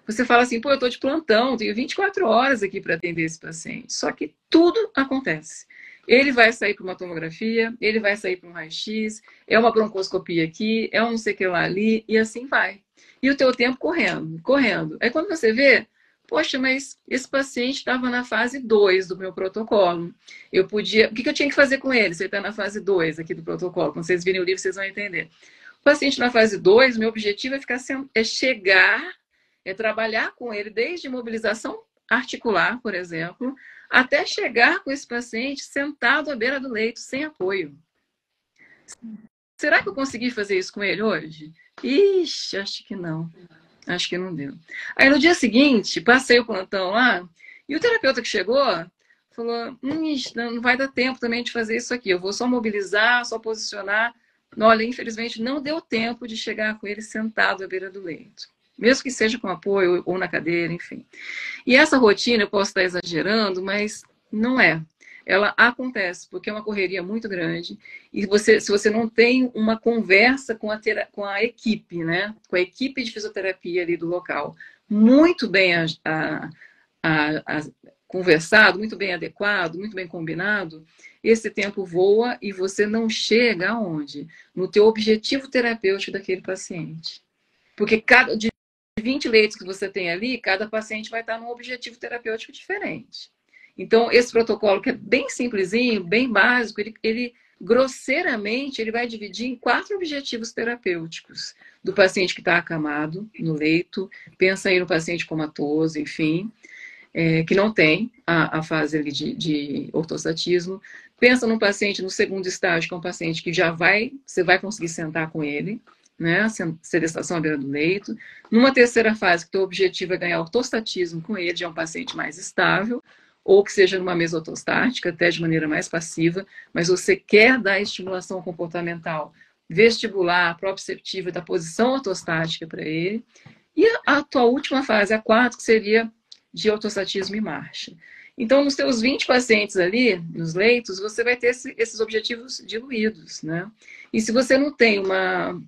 você fala assim, eu estou de plantão, tenho 24 horas aqui para atender esse paciente. Só que tudo acontece. Ele vai sair para uma tomografia, ele vai sair para um raio-x, é uma broncoscopia aqui, é um não sei o que lá ali, e assim vai. E o teu tempo correndo, correndo. Aí quando você vê, poxa, mas esse paciente estava na fase 2 do meu protocolo. Eu podia... O que eu tinha que fazer com ele? Se ele está na fase 2 aqui do protocolo. Quando vocês virem o livro, vocês vão entender. O paciente na fase 2, meu objetivo é chegar, é trabalhar com ele desde mobilização articular, por exemplo, até chegar com esse paciente sentado à beira do leito, sem apoio. Será que eu consegui fazer isso com ele hoje? Ixi, acho que não. Acho que não deu. Aí no dia seguinte, passei o plantão lá, e o terapeuta que chegou falou, não vai dar tempo também de fazer isso aqui, eu vou só mobilizar, só posicionar. Olha, infelizmente não deu tempo de chegar com ele sentado à beira do leito. Mesmo que seja com apoio ou na cadeira, enfim. E essa rotina, eu posso estar exagerando, mas não é. Ela acontece, porque é uma correria muito grande. E se você não tem uma conversa com a equipe, né? Com a equipe de fisioterapia ali do local, muito bem conversado, muito bem adequado, muito bem combinado, esse tempo voa e você não chega aonde? No teu objetivo terapêutico daquele paciente. Porque de 20 leitos que você tem ali, cada paciente vai estar num objetivo terapêutico diferente. Então, esse protocolo, que é bem simplesinho, bem básico, ele grosseiramente, ele vai dividir em 4 objetivos terapêuticos. Do paciente que está acamado no leito, pensa aí no paciente comatoso, enfim, que não tem a fase ali de ortostatismo. Pensa num paciente no segundo estágio, que é um paciente que você vai conseguir sentar com ele, né? Sedestação à beira do leito. Numa terceira fase, que o teu objetivo é ganhar ortostatismo com ele, já é um paciente mais estável, ou que seja numa mesa ortostática, até de maneira mais passiva, mas você quer dar estimulação comportamental vestibular, proprioceptiva da posição ortostática para ele. E a tua última fase, a 4, que seria de ortostatismo em marcha. Então, nos teus 20 pacientes ali, nos leitos, você vai ter esses objetivos diluídos, né? E se você não tem uma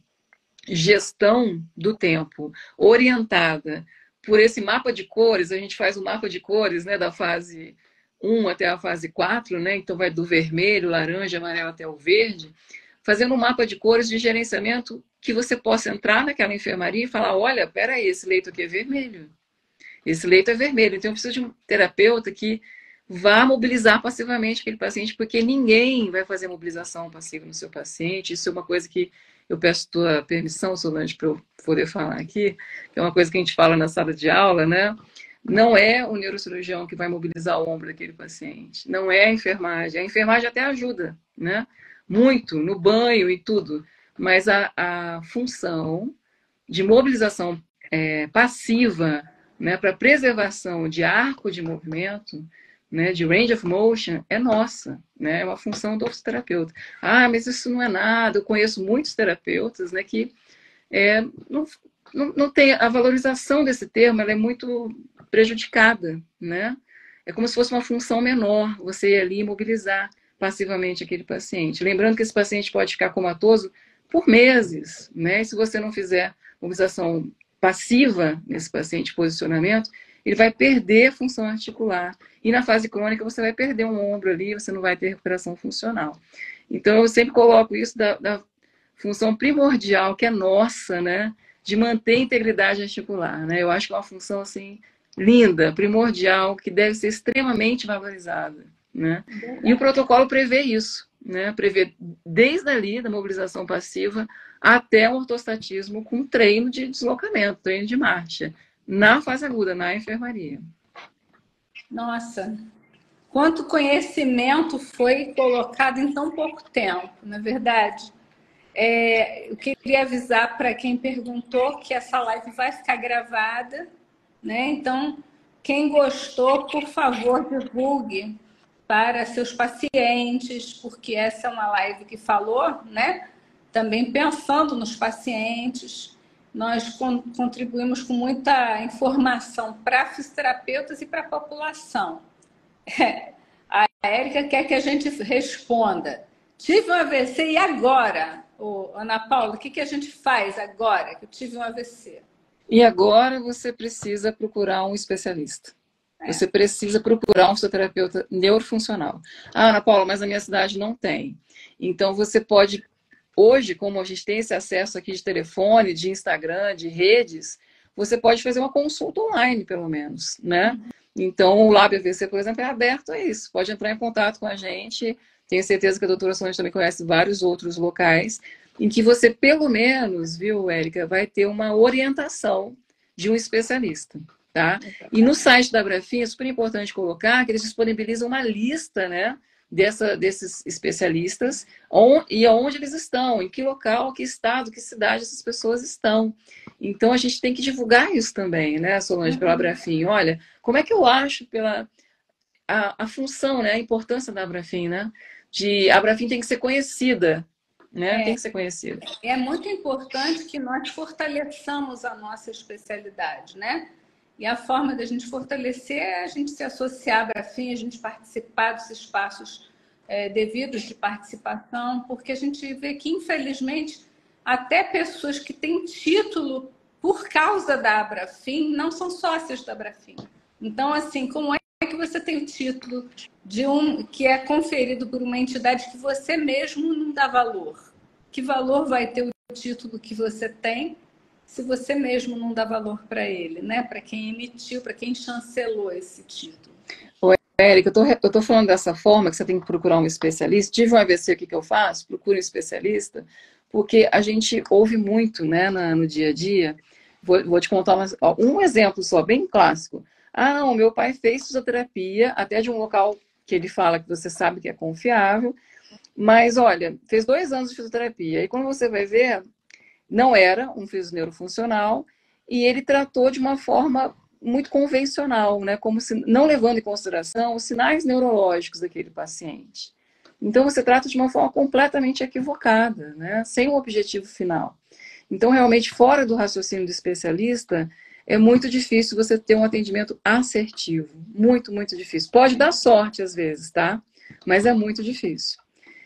gestão do tempo orientada por esse mapa de cores, a gente faz o mapa de cores, né, da fase 1 até a fase 4, né? Então vai do vermelho, laranja, amarelo até o verde, fazendo um mapa de cores de gerenciamento que você possa entrar naquela enfermaria e falar, olha, peraí, esse leito aqui é vermelho. Esse leito é vermelho, então eu preciso de um terapeuta que vá mobilizar passivamente aquele paciente, porque ninguém vai fazer mobilização passiva no seu paciente. Isso é uma coisa que eu peço tua permissão, Solange, para eu poder falar aqui, que é uma coisa que a gente fala na sala de aula, né? Não é o neurocirurgião que vai mobilizar o ombro daquele paciente, não é a enfermagem até ajuda, né? Muito, no banho e tudo, mas a função de mobilização passiva, né, para preservação de arco de movimento, né, de range of motion, é nossa, né, é uma função do fisioterapeuta. Ah, mas isso não é nada, eu conheço muitos terapeutas, né, que não tem a valorização desse termo, ela é muito prejudicada, né? É como se fosse uma função menor, você ir ali e mobilizar passivamente aquele paciente. Lembrando que esse paciente pode ficar comatoso por meses, né? E se você não fizer mobilização passiva nesse paciente, posicionamento, ele vai perder a função articular. E na fase crônica você vai perder um ombro ali, você não vai ter recuperação funcional. Então eu sempre coloco isso da função primordial, que é nossa, né? De manter a integridade articular, né? Eu acho que é uma função, assim, linda, primordial, que deve ser extremamente valorizada, né? E o protocolo prevê isso, né? Prevê desde ali, da mobilização passiva, até o ortostatismo com treino de deslocamento, treino de marcha, na fase aguda, na enfermaria. Nossa, quanto conhecimento foi colocado em tão pouco tempo, não é verdade? Eu queria avisar para quem perguntou que essa live vai ficar gravada, né? Então, quem gostou, por favor, divulgue para seus pacientes, porque essa é uma live que falou, né? Também pensando nos pacientes. Nós contribuímos com muita informação para fisioterapeutas e para a população. A Érica quer que a gente responda. Tive um AVC e agora? Ana Paula, o que a gente faz agora que eu tive um AVC? E agora você precisa procurar um especialista. Você precisa procurar um fisioterapeuta neurofuncional. Ah, Ana Paula, mas na minha cidade não tem. Então você pode, hoje, como a gente tem esse acesso aqui de telefone, de Instagram, de redes, você pode fazer uma consulta online, pelo menos, né? Então o Lab AVC, por exemplo, é aberto a isso. Pode entrar em contato com a gente. Tenho certeza que a doutora Solange também conhece vários outros locais em que você, pelo menos, viu, Érica, vai ter uma orientação de um especialista, tá? E no site da Abrafin é super importante colocar que eles disponibilizam uma lista, né, desses especialistas e onde eles estão, em que local, que estado, que cidade essas pessoas estão. Então, a gente tem que divulgar isso também, né, Solange, pela Abrafin. Olha, como é que eu acho a função, né, a importância da Abrafin, né? A Abrafin tem que ser conhecida, né? Tem que ser conhecida. É muito importante que nós fortaleçamos a nossa especialidade, né? E a forma da gente fortalecer é a gente se associar à Abrafin, a gente participar dos espaços devidos de participação, porque a gente vê que, infelizmente, até pessoas que têm título por causa da Abrafin não são sócias da Abrafin. Então, assim, como é que você tem o título de que é conferido por uma entidade que você mesmo não dá valor? Que valor vai ter o título que você tem se você mesmo não dá valor para ele, né? Para quem emitiu, para quem chancelou esse título. Oi, Érica, eu tô falando dessa forma que você tem que procurar um especialista. Tive um AVC, o que eu faço? Procure um especialista, porque a gente ouve muito, né, no dia a dia. Vou te contar um exemplo só, bem clássico. Ah, não, meu pai fez fisioterapia, até de um local que ele fala que você sabe que é confiável, mas, olha, fez 2 anos de fisioterapia. E quando você vai ver, não era um fisioneurofuncional e ele tratou de uma forma muito convencional, né? Como se não levando em consideração os sinais neurológicos daquele paciente. Então, você trata de uma forma completamente equivocada, né? Sem um objetivo final. Então, realmente, fora do raciocínio do especialista, é muito difícil você ter um atendimento assertivo. Muito, muito difícil. Pode dar sorte às vezes, tá? Mas é muito difícil.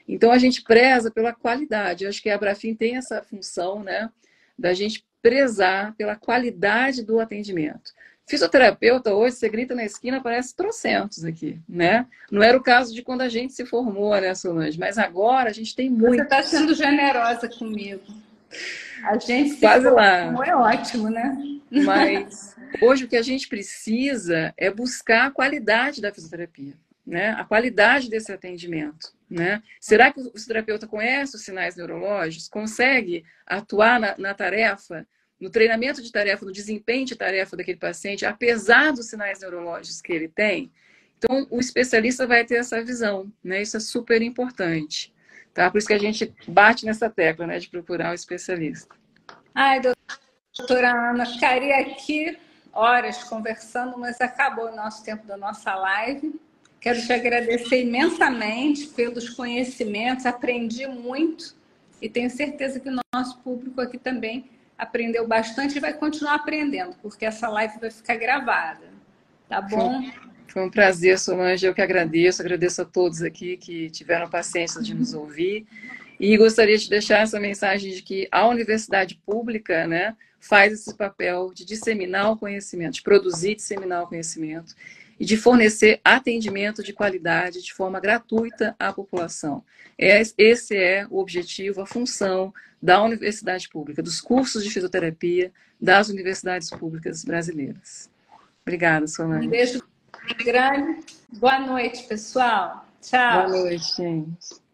Então, a gente preza pela qualidade. Eu acho que a Abrafin tem essa função, né? Da gente prezar pela qualidade do atendimento. Fisioterapeuta, hoje, você grita na esquina, aparece trocentos aqui, né? Não era o caso de quando a gente se formou, né, Solange? Mas agora a gente tem muito. Você está sendo generosa comigo. A gente se Quase formou, lá. é ótimo, né? Mas hoje o que a gente precisa é buscar a qualidade da fisioterapia. né, a qualidade desse atendimento, né? Será que o fisioterapeuta conhece os sinais neurológicos, consegue atuar na tarefa, no treinamento de tarefa, no desempenho de tarefa daquele paciente, apesar dos sinais neurológicos que ele tem? Então, o especialista vai ter essa visão, né? Isso é super importante, tá? Por isso que a gente bate nessa tecla, né, de procurar o especialista. Ai, doutora Ana, ficaria aqui horas conversando, mas acabou o nosso tempo da nossa live. Quero te agradecer imensamente pelos conhecimentos, aprendi muito e tenho certeza que o nosso público aqui também aprendeu bastante e vai continuar aprendendo, porque essa live vai ficar gravada. Tá bom? Foi um prazer, Solange, eu que agradeço a todos aqui que tiveram paciência de nos ouvir. E gostaria de deixar essa mensagem de que a universidade pública, né, faz esse papel de disseminar o conhecimento, de produzir e disseminar o conhecimento e de fornecer atendimento de qualidade de forma gratuita à população. Esse é o objetivo, a função da universidade pública, dos cursos de fisioterapia das universidades públicas brasileiras. Obrigada, Solange. Um beijo grande. Boa noite, pessoal. Tchau. Boa noite, gente.